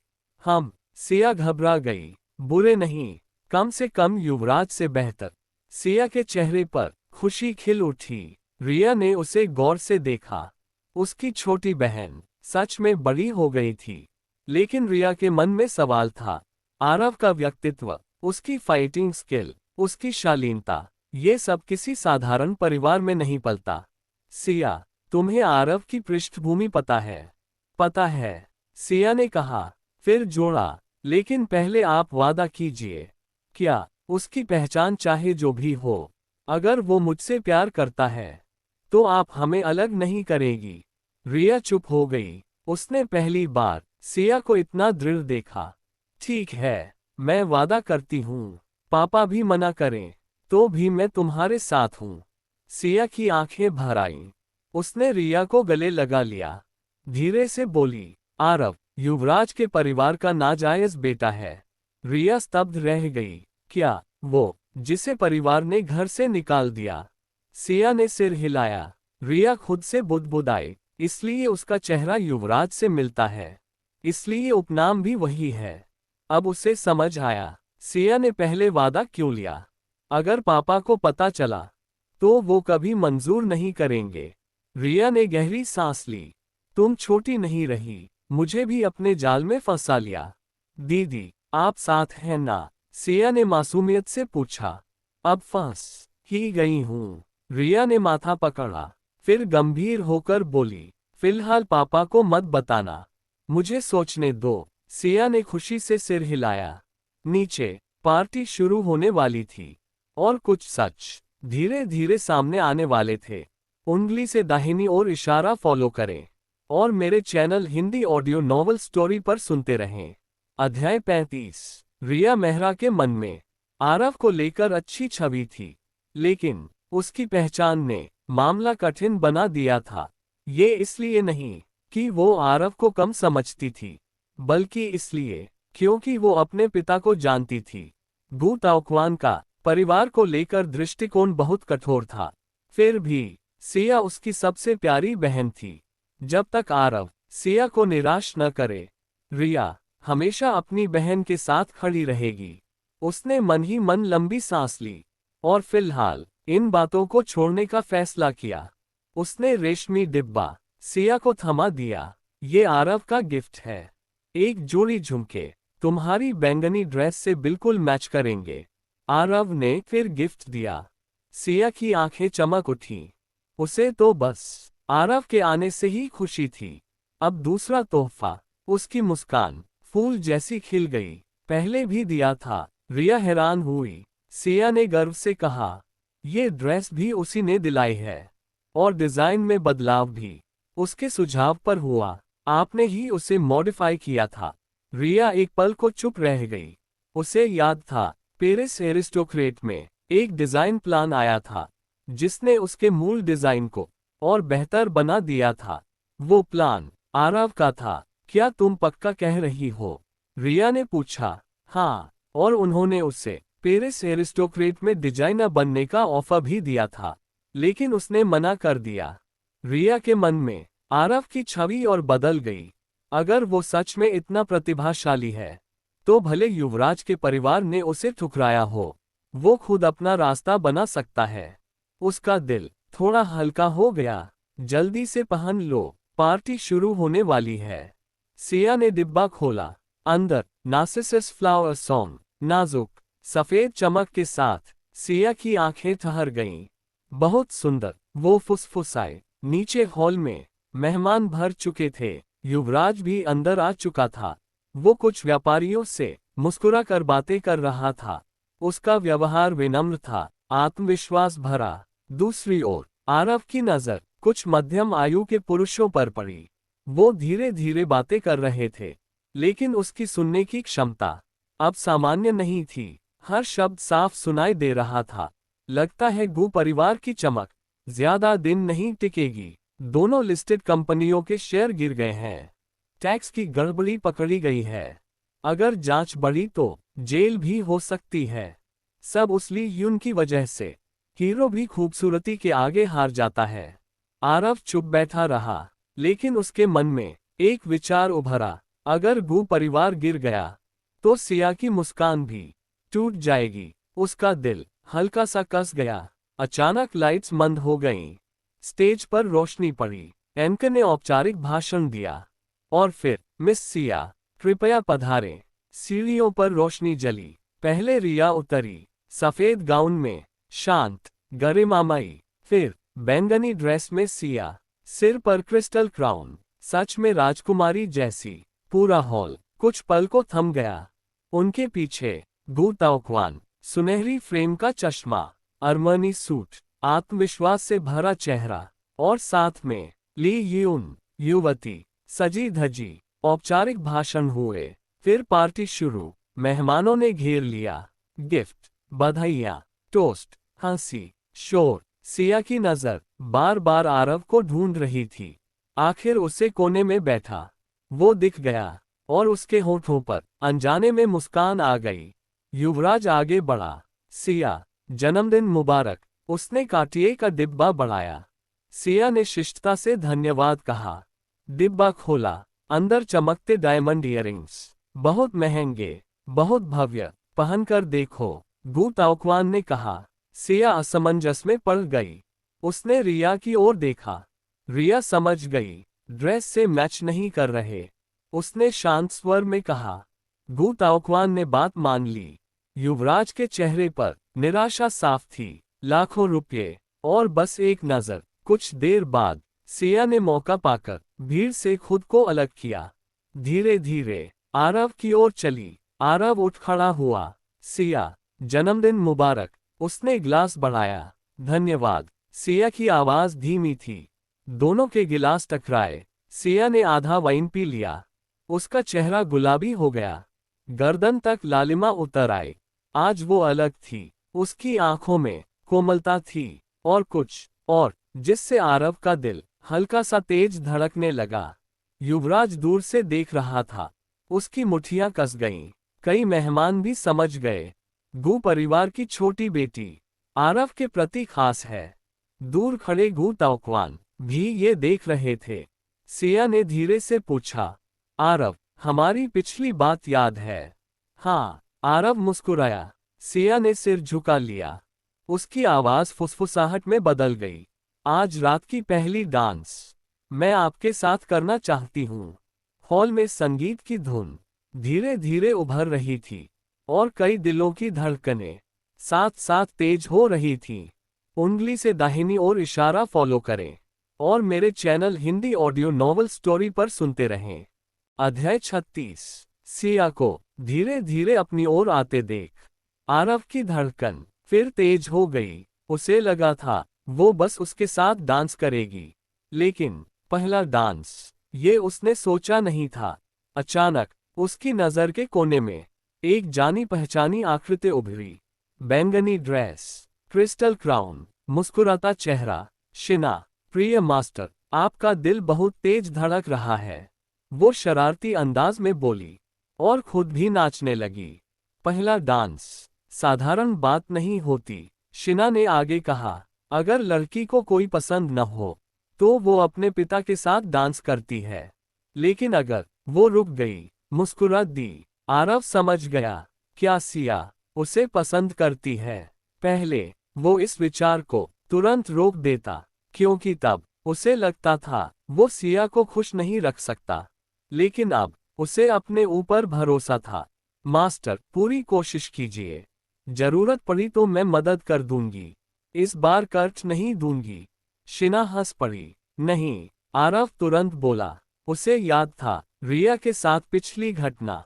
सिया घबरा गई। बुरे नहीं, कम से कम युवराज से बेहतर। सिया के चेहरे पर खुशी खिल उठी। रिया ने उसे गौर से देखा। उसकी छोटी बहन सच में बड़ी हो गई थी, लेकिन रिया के मन में सवाल था। आरव का व्यक्तित्व, उसकी फाइटिंग स्किल, उसकी शालीनता, ये सब किसी साधारण परिवार में नहीं पलता। सिया, तुम्हें आरव की पृष्ठभूमि पता है? पता है, सिया ने कहा, फिर जोड़ा, लेकिन पहले आप वादा कीजिए। क्या? उसकी पहचान चाहे जो भी हो, अगर वो मुझसे प्यार करता है तो आप हमें अलग नहीं करेगी। रिया चुप हो गई। उसने पहली बार सिया को इतना दृढ़ देखा। ठीक है, मैं वादा करती हूँ, पापा भी मना करें तो भी मैं तुम्हारे साथ हूँ। सिया की आंखें भर आईं। उसने रिया को गले लगा लिया। धीरे से बोली, आरव युवराज के परिवार का नाजायज बेटा है। रिया स्तब्ध रह गई। क्या वो, जिसे परिवार ने घर से निकाल दिया? सिया ने सिर हिलाया। रिया खुद से बुदबुदाई, इसलिए उसका चेहरा युवराज से मिलता है, इसलिए उपनाम भी वही है। अब उसे समझ आया, सिया ने पहले वादा क्यों लिया। अगर पापा को पता चला तो वो कभी मंजूर नहीं करेंगे। रिया ने गहरी सांस ली। तुम छोटी नहीं रही, मुझे भी अपने जाल में फंसा लिया। दीदी, आप साथ हैं ना? सिया ने मासूमियत से पूछा। अब फंस ही गई हूं। रिया ने माथा पकड़ा, फिर गंभीर होकर बोली, फिलहाल पापा को मत बताना, मुझे सोचने दो। सिया ने खुशी से सिर हिलाया। नीचे पार्टी शुरू होने वाली थी और कुछ सच धीरे धीरे सामने आने वाले थे। उंगली से दाहिनी ओर इशारा फॉलो करें और मेरे channel Hindi audio novel story पर सुनते रहें। अध्याय 35। रिया मेहरा के मन में आरव को लेकर अच्छी छवि थी, लेकिन उसकी पहचान ने मामला कठिन बना दिया था। ये इसलिए नहीं कि वो आरव को कम समझती थी, बल्कि इसलिए क्योंकि वो अपने पिता को जानती थी। गू ताओक्वान का परिवार को लेकर दृष्टिकोण बहुत कठोर था। फिर भी सिया उसकी सबसे प्यारी बहन थी। जब तक आरव सिया को निराश न करे, रिया हमेशा अपनी बहन के साथ खड़ी रहेगी। उसने मन ही मन लंबी सांस ली और फिलहाल इन बातों को छोड़ने का फैसला किया। उसने रेशमी डिब्बा सिया को थमा दिया। ये आरव का गिफ्ट है। एक जोड़ी झुमके तुम्हारी बैंगनी ड्रेस से बिल्कुल मैच करेंगे। आरव ने फिर गिफ्ट दिया। सिया की आंखें चमक उठीं। उसे तो बस आरव के आने से ही खुशी थी। अब दूसरा तोहफा, उसकी मुस्कान फूल जैसी खिल गई। पहले भी दिया था। रिया हैरान हुई। सिया ने गर्व से कहा, ये ड्रेस भी उसी ने दिलाई है, और डिजाइन में बदलाव भी उसके सुझाव पर हुआ। आपने ही उसे मॉडिफाई किया था। रिया एक पल को चुप रह गई। उसे याद था, पेरिस एरिस्टोक्रेट में एक डिजाइन प्लान आया था, जिसने उसके मूल डिजाइन को और बेहतर बना दिया था। वो प्लान आरव का था। क्या तुम पक्का कह रही हो? रिया ने पूछा। हाँ, और उन्होंने उसे पेरिस एरिस्टोक्रेट में डिजाइनर बनने का ऑफर भी दिया था, लेकिन उसने मना कर दिया। रिया के मन में आरव की छवि और बदल गई। अगर वो सच में इतना प्रतिभाशाली है, तो भले युवराज के परिवार ने उसे ठुकराया हो, वो खुद अपना रास्ता बना सकता है। उसका दिल थोड़ा हल्का हो गया। जल्दी से पहन लो, पार्टी शुरू होने वाली है। सिया ने डिब्बा खोला। अंदर नार्सिसस फ्लावर सॉन्ग नाजुक सफेद चमक के साथ। सिया की आंखें ठहर गईं। बहुत सुंदर, वो फुसफुसाए। नीचे हॉल में मेहमान भर चुके थे। युवराज भी अंदर आ चुका था। वो कुछ व्यापारियों से मुस्कुरा कर बातें कर रहा था। उसका व्यवहार विनम्र था, आत्मविश्वास भरा। दूसरी ओर आरव की नजर कुछ मध्यम आयु के पुरुषों पर पड़ी। वो धीरे धीरे बातें कर रहे थे, लेकिन उसकी सुनने की क्षमता अब सामान्य नहीं थी। हर शब्द साफ सुनाई दे रहा था। लगता है गू परिवार की चमक ज्यादा दिन नहीं टिकेगी। दोनों लिस्टेड कंपनियों के शेयर गिर गए हैं। टैक्स की गड़बड़ी पकड़ी गई है। अगर जांच बढ़ी तो जेल भी हो सकती है। सब उस ली यून की वजह से। हीरो भी खूबसूरती के आगे हार जाता है। आरव चुप बैठा रहा, लेकिन उसके मन में एक विचार उभरा। अगर गू परिवार गिर गया, तो सिया की मुस्कान भी टूट जाएगी। उसका दिल हल्का सा कस गया। अचानक लाइट्स मंद हो गईं। स्टेज पर रोशनी पड़ी। एंकर ने औपचारिक भाषण दिया, और फिर, मिस सिया, कृपया पधारें। सीढ़ियों पर रोशनी जली। पहले रिया उतरी, सफेद गाउन में, शांत, गरिमामयी। फिर बैंगनी ड्रेस में सिया, सिर पर क्रिस्टल क्राउन, सच में राजकुमारी जैसी। पूरा हॉल कुछ पल को थम गया। उनके पीछे गू ताओक्वान, सुनहरी फ्रेम का चश्मा, अरमानी सूट, आत्मविश्वास से भरा चेहरा, और साथ में ली यून, युवती, सजी धजी। औपचारिक भाषण हुए, फिर पार्टी शुरू। मेहमानों ने घेर लिया। गिफ्ट, बधाइयाँ, टोस्ट, हंसी, शोर। सिया की नजर बार बार आरव को ढूंढ रही थी। आखिर उसे कोने में बैठा वो दिख गया और उसके होठों पर अनजाने में मुस्कान आ गई। युवराज आगे बढ़ा। सिया, जन्मदिन मुबारक। उसने काटिए का डिब्बा बढ़ाया। सिया ने शिष्टता से धन्यवाद कहा। डिब्बा खोला। अंदर चमकते डायमंड ईयरिंग्स, बहुत महंगे, बहुत भव्य। पहनकर देखो, गु ताओक्वान ने कहा। सिया असमंजस में पड़ गई। उसने रिया की ओर देखा। रिया समझ गई, ड्रेस से मैच नहीं कर रहे। उसने शांत स्वर में कहा। गु ताओक्वान ने बात मान ली। युवराज के चेहरे पर निराशा साफ थी। लाखों रुपये और बस एक नजर। कुछ देर बाद सिया ने मौका पाकर भीड़ से खुद को अलग किया। धीरे धीरे आरव की ओर चली। आरव उठ खड़ा हुआ। सिया, जन्मदिन मुबारक। उसने गिलास बढ़ाया। धन्यवाद। सिया की आवाज धीमी थी। दोनों के गिलास टकराए। सिया ने आधा वाइन पी लिया। उसका चेहरा गुलाबी हो गया। गर्दन तक लालिमा उतर आई। आज वो अलग थी। उसकी आंखों में कोमलता थी और कुछ और जिससे आरव का दिल हल्का सा तेज धड़कने लगा। युवराज दूर से देख रहा था। उसकी मुट्ठियां कस गईं। कई मेहमान भी समझ गए, गु परिवार की छोटी बेटी आरव के प्रति खास है। दूर खड़े गु ताओक्वान भी ये देख रहे थे। सिया ने धीरे से पूछा, आरव, हमारी पिछली बात याद है? हाँ, आरव मुस्कुराया। सिया ने सिर झुका लिया। उसकी आवाज फुसफुसाहट में बदल गई। आज रात की पहली डांस मैं आपके साथ करना चाहती हूँ। हॉल में संगीत की धुन धीरे धीरे उभर रही थी और कई दिलों की धड़कनें साथ साथ तेज हो रही थीं। उंगली से दाहिनी ओर इशारा फॉलो करें और मेरे channel Hindi audio novel story पर सुनते रहें। अध्याय 36। सिया को धीरे धीरे अपनी ओर आते देख आरव की धड़कन फिर तेज हो गई। उसे लगा था वो बस उसके साथ डांस करेगी, लेकिन पहला डांस ये उसने सोचा नहीं था। अचानक उसकी नजर के कोने में एक जानी पहचानी आकृति उभरी। बैंगनी ड्रेस, क्रिस्टल क्राउन, मुस्कुराता चेहरा। शिना, प्रिय मास्टर, आपका दिल बहुत तेज धड़क रहा है। वो शरारती अंदाज में बोली और खुद भी नाचने लगी। पहला डांस साधारण बात नहीं होती, शिना ने आगे कहा। अगर लड़की को कोई पसंद न हो तो वो अपने पिता के साथ डांस करती है, लेकिन अगर वो रुक गई, मुस्कुरा दी। आरव समझ गया, क्या सिया उसे पसंद करती है? पहले वो इस विचार को तुरंत रोक देता, क्योंकि तब उसे लगता था वो सिया को खुश नहीं रख सकता, लेकिन अब उसे अपने ऊपर भरोसा था। मास्टर, पूरी कोशिश कीजिए। जरूरत पड़ी तो मैं मदद कर दूंगी। इस बार कर्ज नहीं दूंगी। शिना हंस पड़ी। नहीं, आरव तुरंत बोला। उसे याद था रिया के साथ पिछली घटना।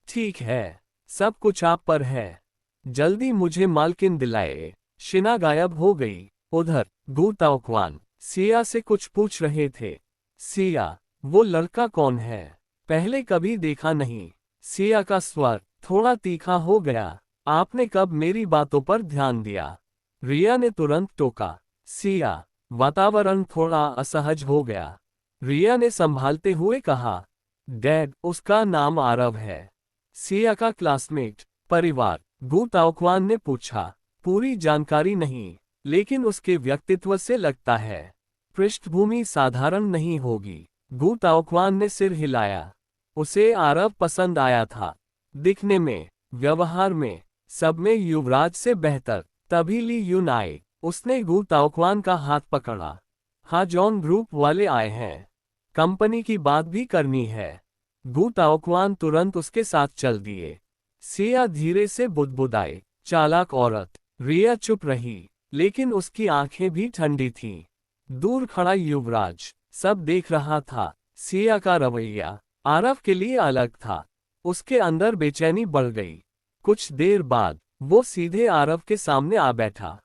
ठीक है, सब कुछ आप पर है। जल्दी मुझे मालकिन दिलाए। शिना गायब हो गई। उधर गु ताओक्वान सिया से कुछ पूछ रहे थे। सिया, वो लड़का कौन है? पहले कभी देखा नहीं। सिया का स्वर थोड़ा तीखा हो गया। आपने कब मेरी बातों पर ध्यान दिया? रिया ने तुरंत टोका। सिया, वातावरण थोड़ा असहज हो गया। रिया ने संभालते हुए कहा, डैड, उसका नाम आरव है। सिया का क्लासमेट, परिवार? गु ताओक्वान ने पूछा। पूरी जानकारी नहीं, लेकिन उसके व्यक्तित्व से लगता है पृष्ठभूमि साधारण नहीं होगी। गु ताओक्वान ने सिर हिलाया। उसे आरव पसंद आया था। दिखने में, व्यवहार में, सब में युवराज से बेहतर। तभी ली यून आए। उसने गु ताओक्वान का हाथ पकड़ा। हाजोंग ग्रुप वाले आए हैं। कंपनी की बात भी करनी है। गु ताओक्वान तुरंत उसके साथ चल दिए। सिया धीरे से बुदबुदाई, चालाक औरत। रिया चुप रही, लेकिन उसकी आंखें भी ठंडी थीं। दूर खड़ा युवराज सब देख रहा था। सिया का रवैया आरव के लिए अलग था। उसके अंदर बेचैनी बढ़ गई। कुछ देर बाद वो सीधे आरव के सामने आ बैठा।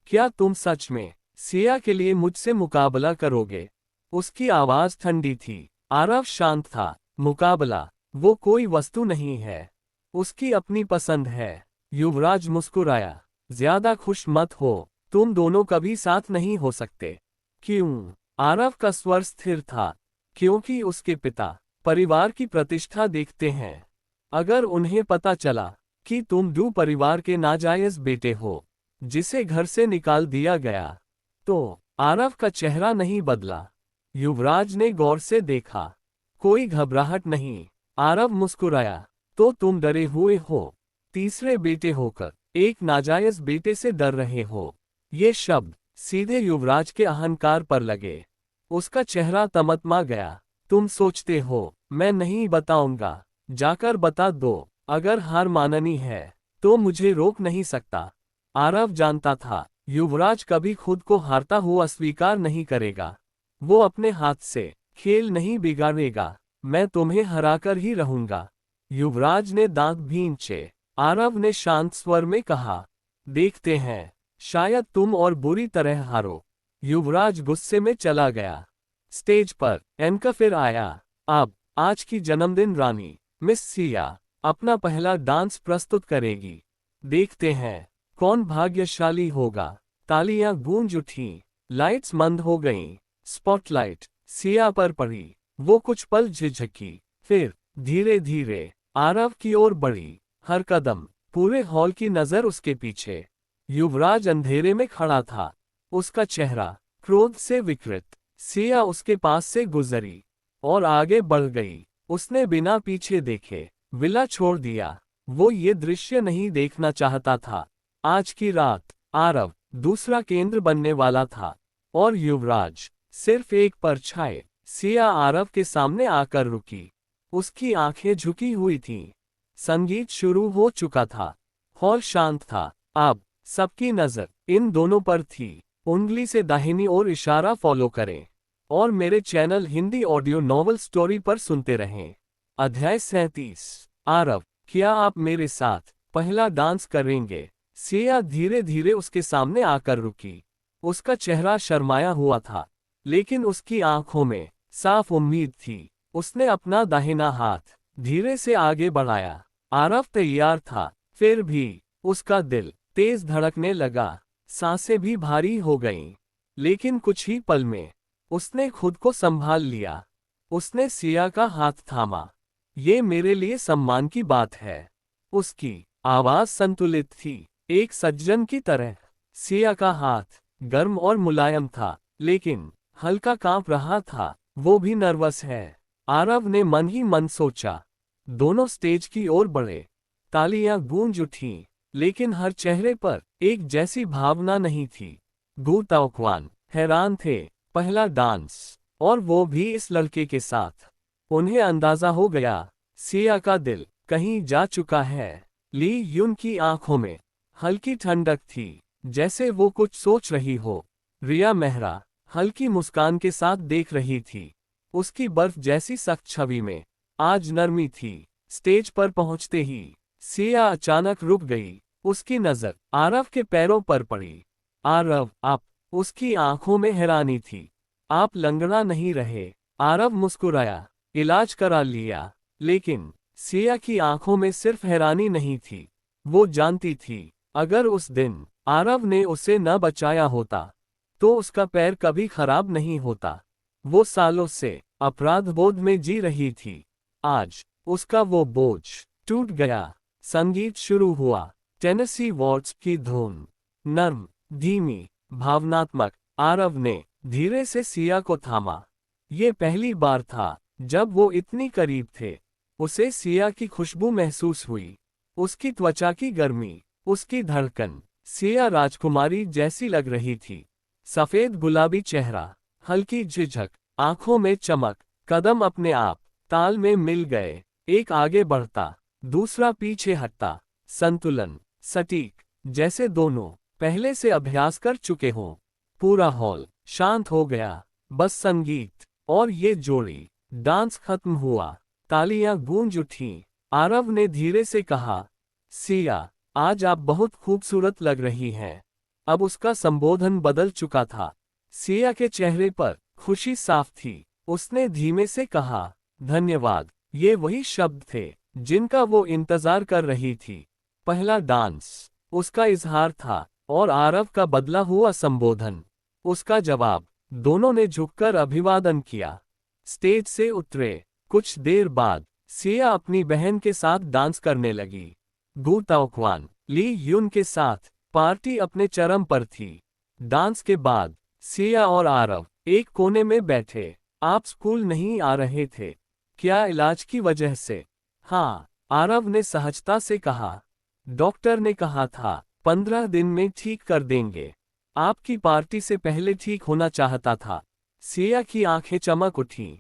क्या तुम सच में सिया के लिए मुझसे मुकाबला करोगे? उसकी आवाज ठंडी थी। आरव शांत था। मुकाबला? वो कोई वस्तु नहीं है, उसकी अपनी पसंद है। युवराज मुस्कुराया। ज्यादा खुश मत हो, तुम दोनों कभी साथ नहीं हो सकते। क्यों? आरव का स्वर स्थिर था। क्योंकि उसके पिता परिवार की प्रतिष्ठा देखते हैं। अगर उन्हें पता चला कि तुम डू परिवार के नाजायज बेटे हो, जिसे घर से निकाल दिया गया, तो आरव का चेहरा नहीं बदला। युवराज ने गौर से देखा। कोई घबराहट नहीं। आरव मुस्कुराया। तो तुम डरे हुए हो? तीसरे बेटे होकर एक नाजायज बेटे से डर रहे हो? ये शब्द सीधे युवराज के अहंकार पर लगे। उसका चेहरा तमतमा गया। तुम सोचते हो मैं नहीं बताऊंगा? जाकर बता दो। अगर हार माननी है तो मुझे रोक नहीं सकता। आरव जानता था युवराज कभी खुद को हारता हुआ स्वीकार नहीं करेगा। वो अपने हाथ से खेल नहीं बिगाड़ेगा। मैं तुम्हें हराकर ही रहूंगा। युवराज ने दांत भींचे। आरव ने शांत स्वर में कहा, देखते हैं, शायद तुम और बुरी तरह हारो। युवराज गुस्से में चला गया। स्टेज पर एनका फिर आया। अब आज की जन्मदिन रानी मिस सिया अपना पहला डांस प्रस्तुत करेगी। देखते हैं कौन भाग्यशाली होगा। तालियां गूंज उठीं। लाइट्स मंद हो गईं। स्पॉटलाइट सिया पर पड़ी। वो कुछ पल झिझकी, फिर धीरे धीरे आरव की ओर बढ़ी। हर कदम पूरे हॉल की नजर उसके पीछे। युवराज अंधेरे में खड़ा था। उसका चेहरा क्रोध से विकृत। सिया उसके पास से गुजरी और आगे बढ़ गई। उसने बिना पीछे देखे विला छोड़ दिया। वो ये दृश्य नहीं देखना चाहता था। आज की रात आरव दूसरा केंद्र बनने वाला था और युवराज सिर्फ एक परछाई। सिया आरव के सामने आकर रुकी। उसकी आंखें झुकी हुई थीं। संगीत शुरू हो चुका था। हॉल शांत था। अब सबकी नजर इन दोनों पर थी। उंगली से दाहिनी ओर इशारा फॉलो करें और मेरे channel Hindi audio novel story पर सुनते रहें। अध्याय 37। आरव, क्या आप मेरे साथ पहला डांस करेंगे? सिया धीरे धीरे उसके सामने आकर रुकी। उसका चेहरा शर्माया हुआ था, लेकिन उसकी आंखों में साफ उम्मीद थी। उसने अपना दाहिना हाथ धीरे से आगे बढ़ाया। आरव तैयार था, फिर भी उसका दिल तेज धड़कने लगा। सांसें भी भारी हो गईं। लेकिन कुछ ही पल में उसने खुद को संभाल लिया। उसने सिया का हाथ थामा। ये मेरे लिए सम्मान की बात है। उसकी आवाज संतुलित थी, एक सज्जन की तरह। सिया का हाथ गर्म और मुलायम था, लेकिन हल्का कांप रहा था। वो भी नर्वस है। आरव ने मन ही मन सोचा। दोनों स्टेज की ओर बढ़े। तालियां गूंज उठीं, लेकिन हर चेहरे पर एक जैसी भावना नहीं थी। गू ताओक्वान हैरान थे। पहला डांस, और वो भी इस लड़के के साथ। उन्हें अंदाजा हो गया, सिया का दिल कहीं जा चुका है। ली युन की आंखों में हल्की ठंडक थी, जैसे वो कुछ सोच रही हो। रिया मेहरा हल्की मुस्कान के साथ देख रही थी। उसकी बर्फ जैसी सख्त छवि में आज नरमी थी। स्टेज पर पहुंचते ही सिया अचानक रुक गई। उसकी नजर आरव के पैरों पर पड़ी। आरव, आप। उसकी आंखों में हैरानी थी। आप लंगड़ा नहीं रहे। आरव मुस्कुराया। इलाज करा लिया। लेकिन सिया की आंखों में सिर्फ हैरानी नहीं थी। वो जानती थी, अगर उस दिन आरव ने उसे न बचाया होता, तो उसका पैर कभी खराब नहीं होता। वो सालों से अपराध बोध में जी रही थी। आज उसका वो बोझ टूट गया। संगीत शुरू हुआ। टेनेसी वॉल्ट्ज की धुन, नर्म, धीमी, भावनात्मक। आरव ने धीरे से सिया को थामा। ये पहली बार था जब वो इतनी करीब थे। उसे सिया की खुशबू महसूस हुई। उसकी त्वचा की गर्मी, उसकी धड़कन। सिया राजकुमारी जैसी लग रही थी। सफेद गुलाबी चेहरा, हल्की झिझक, आंखों में चमक। कदम अपने आप ताल में मिल गए। एक आगे बढ़ता, दूसरा पीछे हटता। संतुलन सटीक, जैसे दोनों पहले से अभ्यास कर चुके हों। पूरा हॉल शांत हो गया, बस संगीत और ये जोड़ी। डांस खत्म हुआ। तालियां गूंज उठीं। आरव ने धीरे से कहा, सिया, आज आप बहुत खूबसूरत लग रही हैं। अब उसका संबोधन बदल चुका था। सिया के चेहरे पर खुशी साफ थी। उसने धीमे से कहा, धन्यवाद। ये वही शब्द थे जिनका वो इंतजार कर रही थी। पहला डांस उसका इजहार था, और आरव का बदला हुआ संबोधन उसका जवाब। दोनों ने झुककर अभिवादन किया। स्टेज से उतरे। कुछ देर बाद सिया अपनी बहन के साथ डांस करने लगी। गु ताओक्वान, ली युन के साथ पार्टी अपने चरम पर थी। डांस के बाद सिया और आरव एक कोने में बैठे। आप स्कूल नहीं आ रहे थे? क्या इलाज की वजह से? हाँ, आरव ने सहजता से कहा। डॉक्टर ने कहा था 15 दिन में ठीक कर देंगे। आपकी पार्टी से पहले ठीक होना चाहता था। सिया की आंखें चमक उठीं।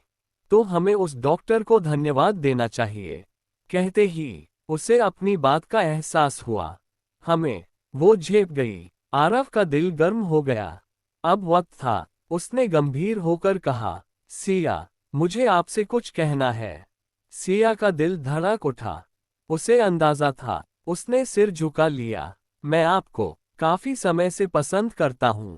तो हमें उस डॉक्टर को धन्यवाद देना चाहिए। कहते ही उसे अपनी बात का एहसास हुआ। हमें, वो झेप गई। आरव का दिल गर्म हो गया। अब वक्त था। उसने गंभीर होकर कहा, सिया, मुझे आपसे कुछ कहना है। सिया का दिल धड़क उठा। उसे अंदाजा था। उसने सिर झुका लिया। मैं आपको काफी समय से पसंद करता हूं।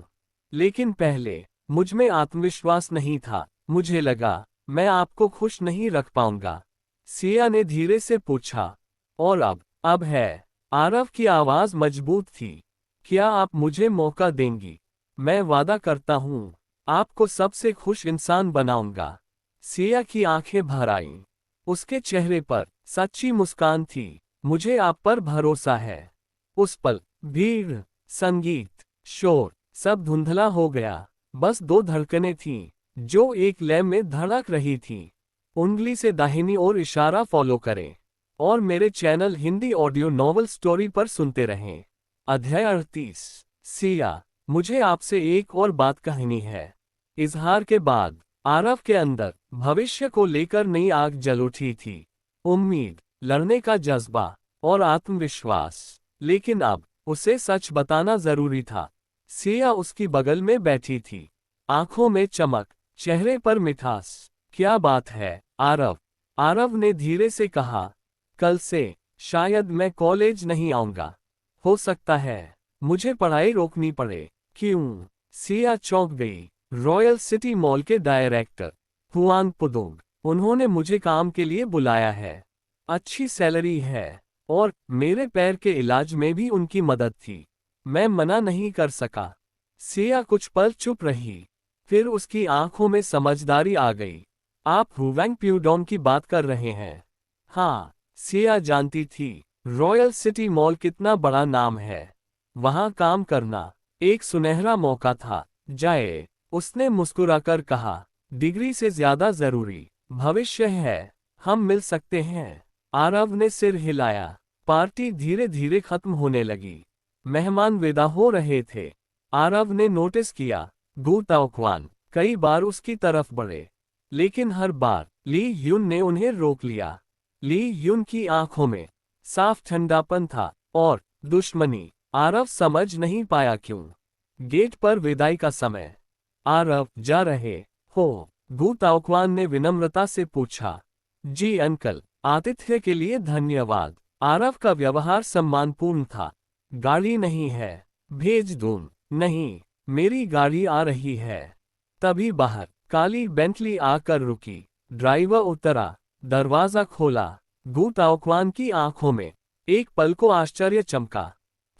लेकिन पहले मुझ में आत्मविश्वास नहीं था। मुझे लगा मैं आपको खुश नहीं रख पाऊंगा। सिया ने धीरे से पूछा, और अब है? आरव की आवाज मजबूत थी। क्या आप मुझे मौका देंगी? मैं वादा करता हूं, आपको सबसे खुश इंसान बनाऊंगा। सिया की आंखें भर आईं। उसके चेहरे पर सच्ची मुस्कान थी। मुझे आप पर भरोसा है। उस पल भीड़, संगीत, शोर, सब धुंधला हो गया। बस दो धड़कनें थीं, जो एक लय में धड़क रही थीं। उंगली से दाहिनी ओर इशारा फॉलो करें और मेरे channel Hindi audio novel story पर सुनते रहें। अध्याय 38। सिया, मुझे आपसे एक और बात कहनी है। इजहार के बाद आरव के अंदर भविष्य को लेकर नई आग जल उठी थी। उम्मीद, लड़ने का जज्बा और आत्मविश्वास। लेकिन अब उसे सच बताना जरूरी था। सिया उसकी बगल में बैठी थी। आंखों में चमक, चेहरे पर मिठास। क्या बात है, आरव? आरव ने धीरे से कहा, कल से शायद मैं कॉलेज नहीं आऊंगा। हो सकता है मुझे पढ़ाई रोकनी पड़े। क्यों? सिया चौंक गई। रॉयल सिटी मॉल के डायरेक्टर हुआंग पुदोंग, उन्होंने मुझे काम के लिए बुलाया है। अच्छी सैलरी है और मेरे पैर के इलाज में भी उनकी मदद थी। मैं मना नहीं कर सका। सिया कुछ पल चुप रही। फिर उसकी आंखों में समझदारी आ गई। आप हुआंग प्यूडोंग की बात कर रहे हैं? हाँ, सिया जानती थी रॉयल सिटी मॉल कितना बड़ा नाम है। वहां काम करना एक सुनहरा मौका था। जाए, उसने मुस्कुराकर कहा, डिग्री से ज्यादा जरूरी भविष्य है। हम मिल सकते हैं। आरव ने सिर हिलाया। पार्टी धीरे धीरे खत्म होने लगी। मेहमान विदा हो रहे थे। आरव ने नोटिस किया, गु ताओक्वान कई बार उसकी तरफ बढ़े, लेकिन हर बार ली युन ने उन्हें रोक लिया। ली युन की आंखों में साफ ठंडापन था और दुश्मनी। आरव समझ नहीं पाया क्यों। गेट पर विदाई का समय। आरव, जा रहे हो? गु ताओक्वान ने विनम्रता से पूछा। जी अंकल, आतिथ्य के लिए धन्यवाद। आरव का व्यवहार सम्मानपूर्ण था। गाड़ी नहीं है? भेज दूं? नहीं, मेरी गाड़ी आ रही है। तभी बाहर काली बेंटली आकर रुकी। ड्राइवर उतरा, दरवाजा खोला। गु ताओक्वान की आंखों में एक पल को आश्चर्य चमका,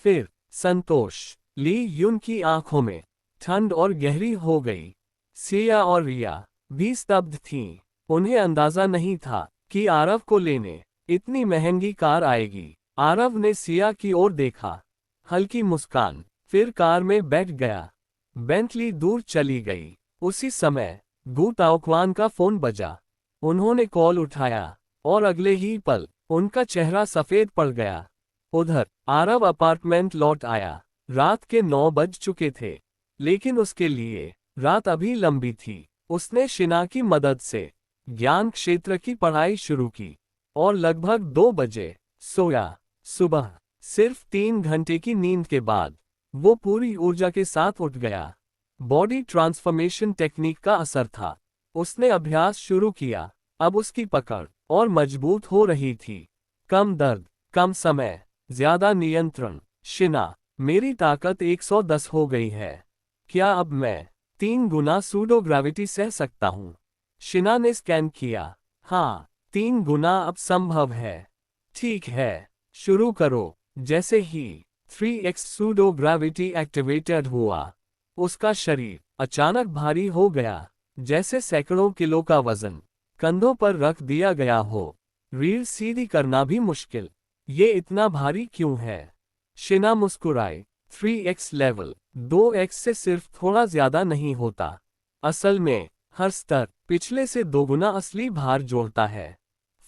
फिर संतोष। ली युन की आंखों में ठंड और गहरी हो गई। सिया और रिया भी स्तब्ध थीं। उन्हें अंदाजा नहीं था कि आरव को लेने इतनी महंगी कार आएगी। आरव ने सिया की ओर देखा, हल्की मुस्कान, फिर कार में बैठ गया। बेंटली दूर चली गई। उसी समय गु ताओक्वान का फोन बजा। उन्होंने कॉल उठाया और अगले ही पल उनका चेहरा सफेद पड़ गया। उधर आरव अपार्टमेंट लौट आया। रात के 9 बज चुके थे, लेकिन उसके लिए रात अभी लंबी थी। उसने शिना की मदद से ज्ञान क्षेत्र की पढ़ाई शुरू की और लगभग 2 बजे सोया। सुबह सिर्फ 3 घंटे की नींद के बाद वो पूरी ऊर्जा के साथ उठ गया। बॉडी ट्रांसफॉर्मेशन टेक्निक का असर था। उसने अभ्यास शुरू किया। अब उसकी पकड़ और मजबूत हो रही थी। कम दर्द, कम समय, ज्यादा नियंत्रण। शिना, मेरी ताकत 110 हो गई है। क्या अब मैं 3 गुना सूडो ग्रेविटी सह सकता हूँ? शिना ने स्कैन किया। हाँ, 3 गुना अब संभव है। ठीक है, शुरू करो। जैसे ही 3x सूडो ग्रेविटी एक्टिवेटेड हुआ, उसका शरीर अचानक भारी हो गया, जैसे सैकड़ों किलो का वजन कंधों पर रख दिया गया हो। रीढ़ सीधी करना भी मुश्किल। ये इतना भारी क्यों है? शिना मुस्कुराए। 3x लेवल 2x से सिर्फ थोड़ा ज्यादा नहीं होता। असल में हर स्तर पिछले से दोगुना असली भार जोड़ता है।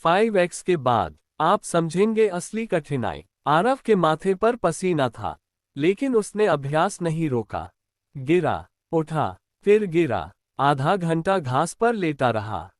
5x के बाद आप समझेंगे असली कठिनाई। आरव के माथे पर पसीना था, लेकिन उसने अभ्यास नहीं रोका। गिरा, उठा, फिर गिरा। आधा घंटा घास पर लेटा रहा,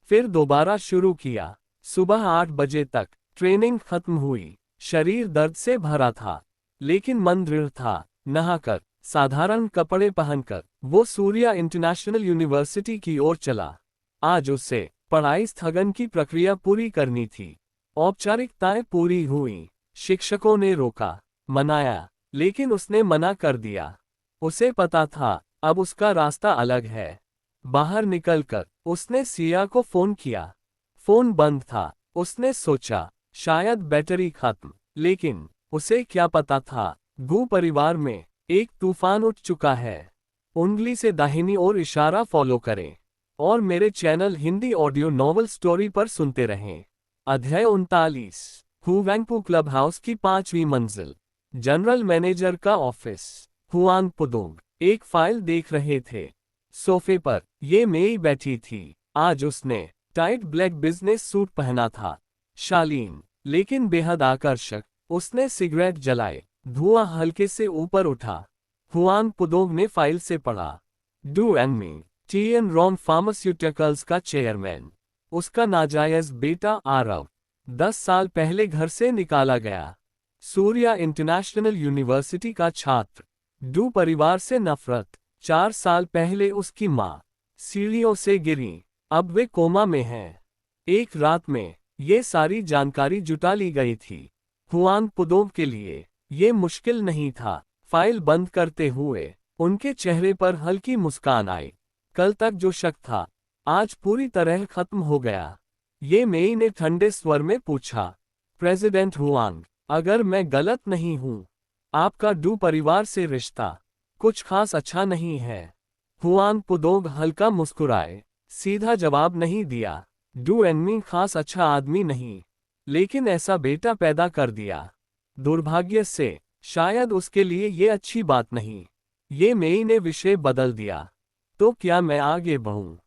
फिर दोबारा शुरू किया। सुबह 8 बजे तक ट्रेनिंग खत्म हुई। शरीर दर्द से भरा था, लेकिन मन दृढ़ था। नहाकर, साधारण कपड़े पहनकर वो सूर्या इंटरनेशनल यूनिवर्सिटी की ओर चला। आज उसे पढ़ाई स्थगन की प्रक्रिया पूरी करनी थी। औपचारिकताएं पूरी हुई। शिक्षकों ने रोका, मनाया, लेकिन उसने मना कर दिया। उसे पता था अब उसका रास्ता अलग है। बाहर निकलकर उसने सिया को फोन किया। फोन बंद था। उसने सोचा शायद बैटरी खत्म, लेकिन उसे क्या पता था गू परिवार में एक तूफान उठ चुका है। उंगली से दाहिनी ओर इशारा फॉलो करें और मेरे channel Hindi audio novel story पर सुनते रहें। अध्याय 39। हुवांगपू क्लब हाउस की 5वीं मंजिल। जनरल मैनेजर का ऑफिस। हुआंग पुदोंग एक फाइल देख रहे थे। सोफे पर ये मेई बैठी थी। आज उसने टाइट ब्लैक बिजनेस सूट पहना था, शालीन लेकिन बेहद आकर्षक। उसने सिगरेट जलाए, धुआं हल्के से ऊपर उठा। हुआंग पुदोंग ने फाइल से पढ़ा। Do and me TN wrong pharmaceuticals का चेयरमैन। उसका नाजायज बेटा आरव 10 साल पहले घर से निकाला गया। सूर्या इंटरनेशनल यूनिवर्सिटी का छात्र। डू परिवार से नफरत। 4 साल पहले उसकी माँ सीढ़ियों से गिरी, अब वे कोमा में हैं। एक रात में ये सारी जानकारी जुटा ली गई थी। हुआंग पुदोंग के लिए ये मुश्किल नहीं था। फाइल बंद करते हुए उनके चेहरे पर हल्की मुस्कान आई। कल तक जो शक था, आज पूरी तरह खत्म हो गया। ये मेई ने ठंडे स्वर में पूछा, प्रेसिडेंट हुआंग, अगर मैं गलत नहीं हूँ, आपका डू परिवार से रिश्ता कुछ खास अच्छा नहीं है। हुआंग पुदोंग हल्का मुस्कुराए, सीधा जवाब नहीं दिया। डू एनमी खास अच्छा आदमी नहीं, लेकिन ऐसा बेटा पैदा कर दिया। दुर्भाग्य से शायद उसके लिए ये अच्छी बात नहीं। ये मेई ने विषय बदल दिया। तो क्या मैं आगे बढ़ूं?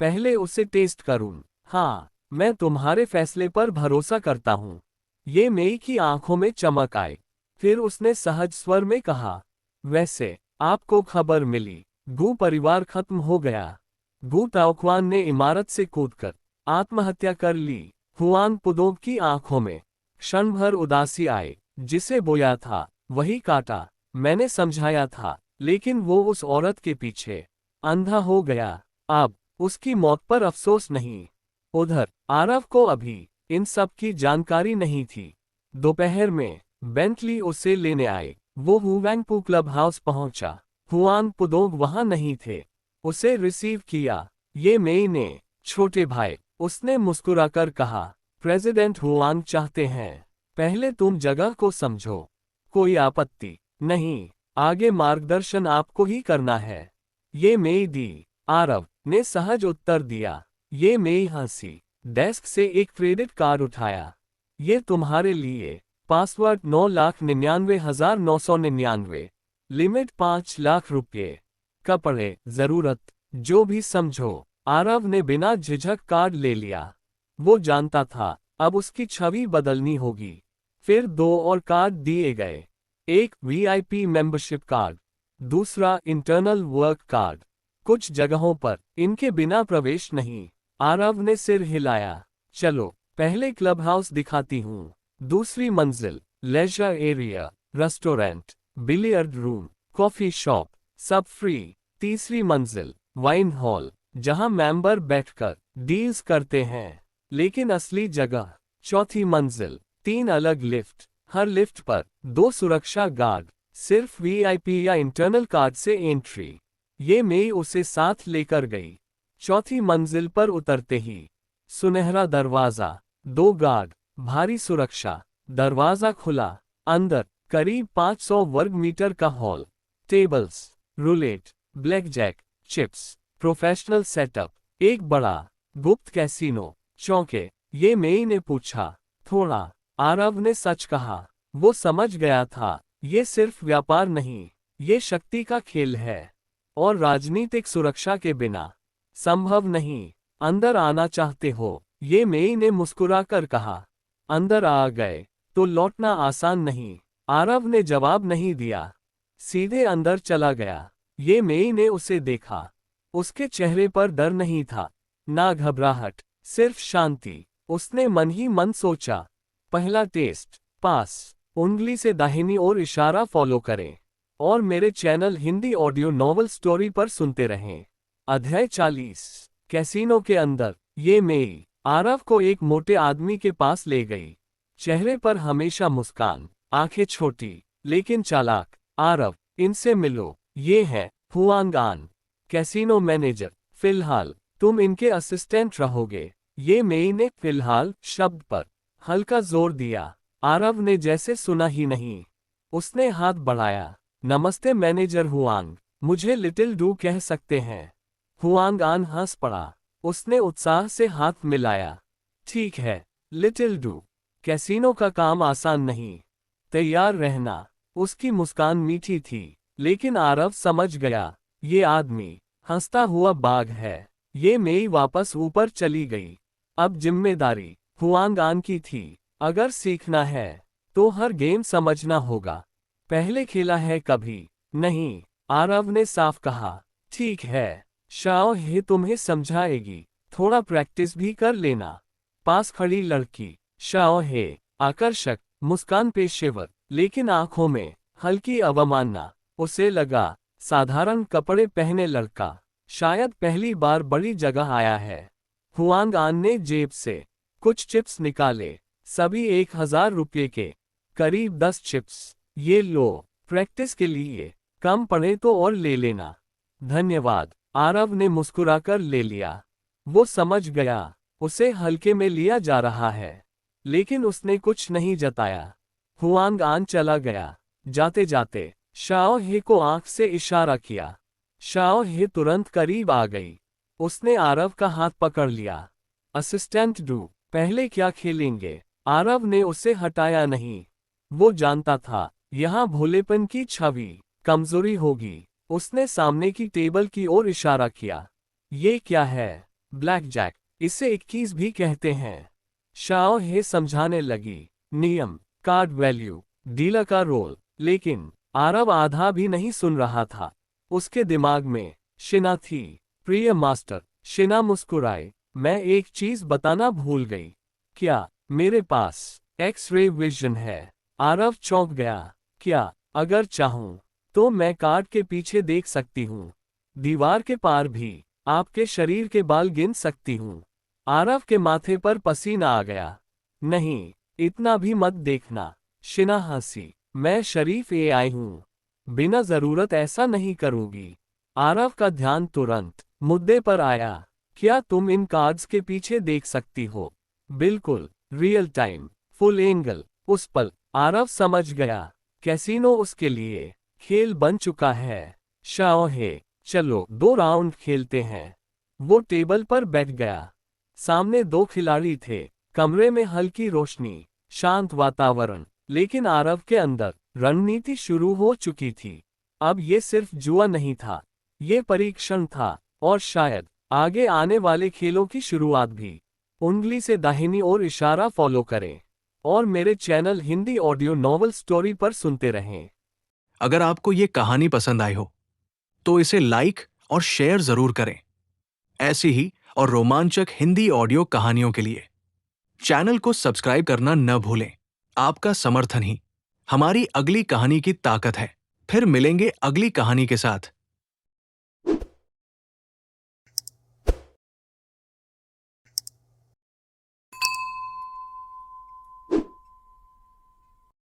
पहले उसे टेस्ट करूं? हाँ, मैं तुम्हारे फैसले पर भरोसा करता हूं। ये मेई की आंखों में चमक आई। फिर उसने सहज स्वर में कहा, वैसे आपको खबर मिली, गू परिवार खत्म हो गया। गू ताओक्वान ने इमारत से कूदकर आत्महत्या कर ली। हुआंग पुदोंग की आंखों में क्षण भर उदासी आई। जिसे बोया था वही काटा। मैंने समझाया था, लेकिन वो उस औरत के पीछे अंधा हो गया। अब उसकी मौत पर अफसोस नहीं। उधर आरव को अभी इन सब की जानकारी नहीं थी। दोपहर में बेंटली उसे लेने आए। वो हुवांगपू क्लब हाउस पहुंचा। हुआंग पुदोंग वहां नहीं थे। उसे रिसीव किया। ये मेई ने, छोटे भाई, उसने मुस्कुराकर कहा, प्रेसिडेंट हुआंग चाहते हैं पहले तुम जगह को समझो। कोई आपत्ति नहीं, आगे मार्गदर्शन आपको ही करना है। ये मेई दी, आरव ने सहज उत्तर दिया। ये मेई हंसी, डेस्क से एक क्रेडिट कार्ड उठाया। ये तुम्हारे लिए। पासवर्ड 9,99,999। लिमिट 5 लाख रुपये। कपड़े, जरूरत, जो भी समझो। आरव ने बिना झिझक कार्ड ले लिया। वो जानता था अब उसकी छवि बदलनी होगी। फिर 2 और कार्ड दिए गए। एक वीआईपी मेंबरशिप कार्ड, दूसरा इंटरनल वर्क कार्ड। कुछ जगहों पर इनके बिना प्रवेश नहीं। आरव ने सिर हिलाया। चलो पहले क्लब हाउस दिखाती हूँ। दूसरी मंजिल, leisure area, restaurant, billiard room, coffee shop, सब फ्री। तीसरी मंजिल, वाइन हॉल, जहां मेंबर बैठकर डील्स करते हैं, लेकिन असली जगह। चौथी मंजिल, 3 अलग लिफ्ट, हर लिफ्ट पर 2 सुरक्षा गार्ड, सिर्फ वीआईपी या इंटरनल कार्ड से एंट्री। ये मेई उसे साथ लेकर गई। चौथी मंजिल पर उतरते ही सुनहरा दरवाजा, 2 गार्ड, भारी सुरक्षा। दरवाजा खुला। अंदर करीब 500 वर्ग मीटर का hall. Tables, roulette, blackjack, chips, professional setup, एक बड़ा गुप्त कैसीनो। चौंके ये मेई ने पूछा। थोड़ा। आरव ने सच कहा। वो समझ गया था, ये सिर्फ व्यापार नहीं, ये शक्ति का खेल है। और राजनीतिक सुरक्षा के बिना संभव नहीं। अंदर आना चाहते हो? ये मेई ने मुस्कुराकर कहा। अंदर आ गए तो लौटना आसान नहीं। आरव ने जवाब नहीं दिया, सीधे अंदर चला गया। ये मेई ने उसे देखा। उसके चेहरे पर डर नहीं था, ना घबराहट, सिर्फ शांति। उसने मन ही मन सोचा, पहला टेस्ट पास। उंगली से दाहिनी ओर इशारा फॉलो करें और मेरे channel Hindi audio novel story पर सुनते रहें। अध्याय 40। कैसीनो के अंदर। ये मेई आरव को एक मोटे आदमी के पास ले गई। चेहरे पर हमेशा मुस्कान, आंखें छोटी लेकिन चालाक। आरव, इनसे मिलो, ये है हुआंग आन, कैसीनो मैनेजर। फिलहाल तुम इनके असिस्टेंट रहोगे। ये मेई ने फिलहाल शब्द पर हल्का जोर दिया। आरव ने जैसे सुना ही नहीं। उसने हाथ बढ़ाया। नमस्ते मैनेजर हुआंग, मुझे लिटिल डू कह सकते हैं। हुआंग आन हंस पड़ा। उसने उत्साह से हाथ मिलाया। ठीक है लिटिल डू, कैसीनो का काम आसान नहीं, तैयार रहना। उसकी मुस्कान मीठी थी, लेकिन आरव समझ गया, ये आदमी हंसता हुआ बाघ है। ये मेई वापस ऊपर चली गई। अब जिम्मेदारी हुआंग आन की थी। अगर सीखना है तो हर गेम समझना होगा। पहले खेला है कभी नहीं, आरव ने साफ कहा। ठीक है, शाओ हे तुम्हें समझाएगी, थोड़ा प्रैक्टिस भी कर लेना। पास खड़ी लड़की, शाओ हे, आकर्षक मुस्कान, पेशेवर लेकिन आंखों में हल्की अवमानना। उसे लगा साधारण कपड़े पहने लड़का, शायद पहली बार बड़ी जगह आया है। हुआंग आन ने जेब से कुछ चिप्स निकाले, सभी 1000 रुपये के, करीब 10 चिप्स। ये लो, प्रैक्टिस के लिए, कम पड़े तो और ले लेना। धन्यवाद, आरव ने मुस्कुराकर ले लिया। वो समझ गया उसे हल्के में लिया जा रहा है, लेकिन उसने कुछ नहीं जताया। हुआंग आन चला गया। जाते जाते शाओ हे को आंख से इशारा किया। शाओ हे तुरंत करीब आ गई। उसने आरव का हाथ पकड़ लिया। असिस्टेंट डू, पहले क्या खेलेंगे? आरव ने उसे हटाया नहीं। वो जानता था यहाँ भोलेपन की छवि कमजोरी होगी। उसने सामने की टेबल की ओर इशारा किया। ये क्या है? ब्लैक जैक, इसे 21 भी कहते हैं। शाओ हे समझाने लगी। नियम, कार्ड वैल्यू, डीलर का रोल। लेकिन आरव आधा भी नहीं सुन रहा था। उसके दिमाग में शिना थी। प्रिय मास्टर, शिना मुस्कुराए। मैं एक चीज बताना भूल गई। क्या? मेरे पास एक्स-रे विजन है। आरव चौंक गया। क्या? अगर चाहूं तो मैं कार्ड के पीछे देख सकती हूँ, दीवार के पार भी, आपके शरीर के बाल गिन सकती हूँ। आरव के माथे पर पसीना आ गया। नहीं, इतना भी मत देखना। शिना हंसी। मैं शरीफ एआई हूँ, बिना जरूरत ऐसा नहीं करूंगी। आरव का ध्यान तुरंत मुद्दे पर आया। क्या तुम इन कार्ड्स के पीछे देख सकती हो? बिल्कुल, रियल टाइम, फुल एंगल। उस पल आरव समझ गया, कैसीनो उसके लिए खेल बन चुका है। शाओ हे, चलो 2 राउंड खेलते हैं। वो टेबल पर बैठ गया। सामने 2 खिलाड़ी थे। कमरे में हल्की रोशनी, शांत वातावरण, लेकिन आरव के अंदर रणनीति शुरू हो चुकी थी। अब ये सिर्फ जुआ नहीं था, ये परीक्षण था, और शायद आगे आने वाले खेलों की शुरुआत भी। उंगली से दाहिनी ओर इशारा फॉलो करें और मेरे channel Hindi audio novel story पर सुनते रहें। अगर आपको ये कहानी पसंद आई हो तो इसे लाइक और शेयर जरूर करें। ऐसी ही और रोमांचक हिंदी ऑडियो कहानियों के लिए चैनल को सब्सक्राइब करना न भूलें। आपका समर्थन ही हमारी अगली कहानी की ताकत है। फिर मिलेंगे अगली कहानी के साथ।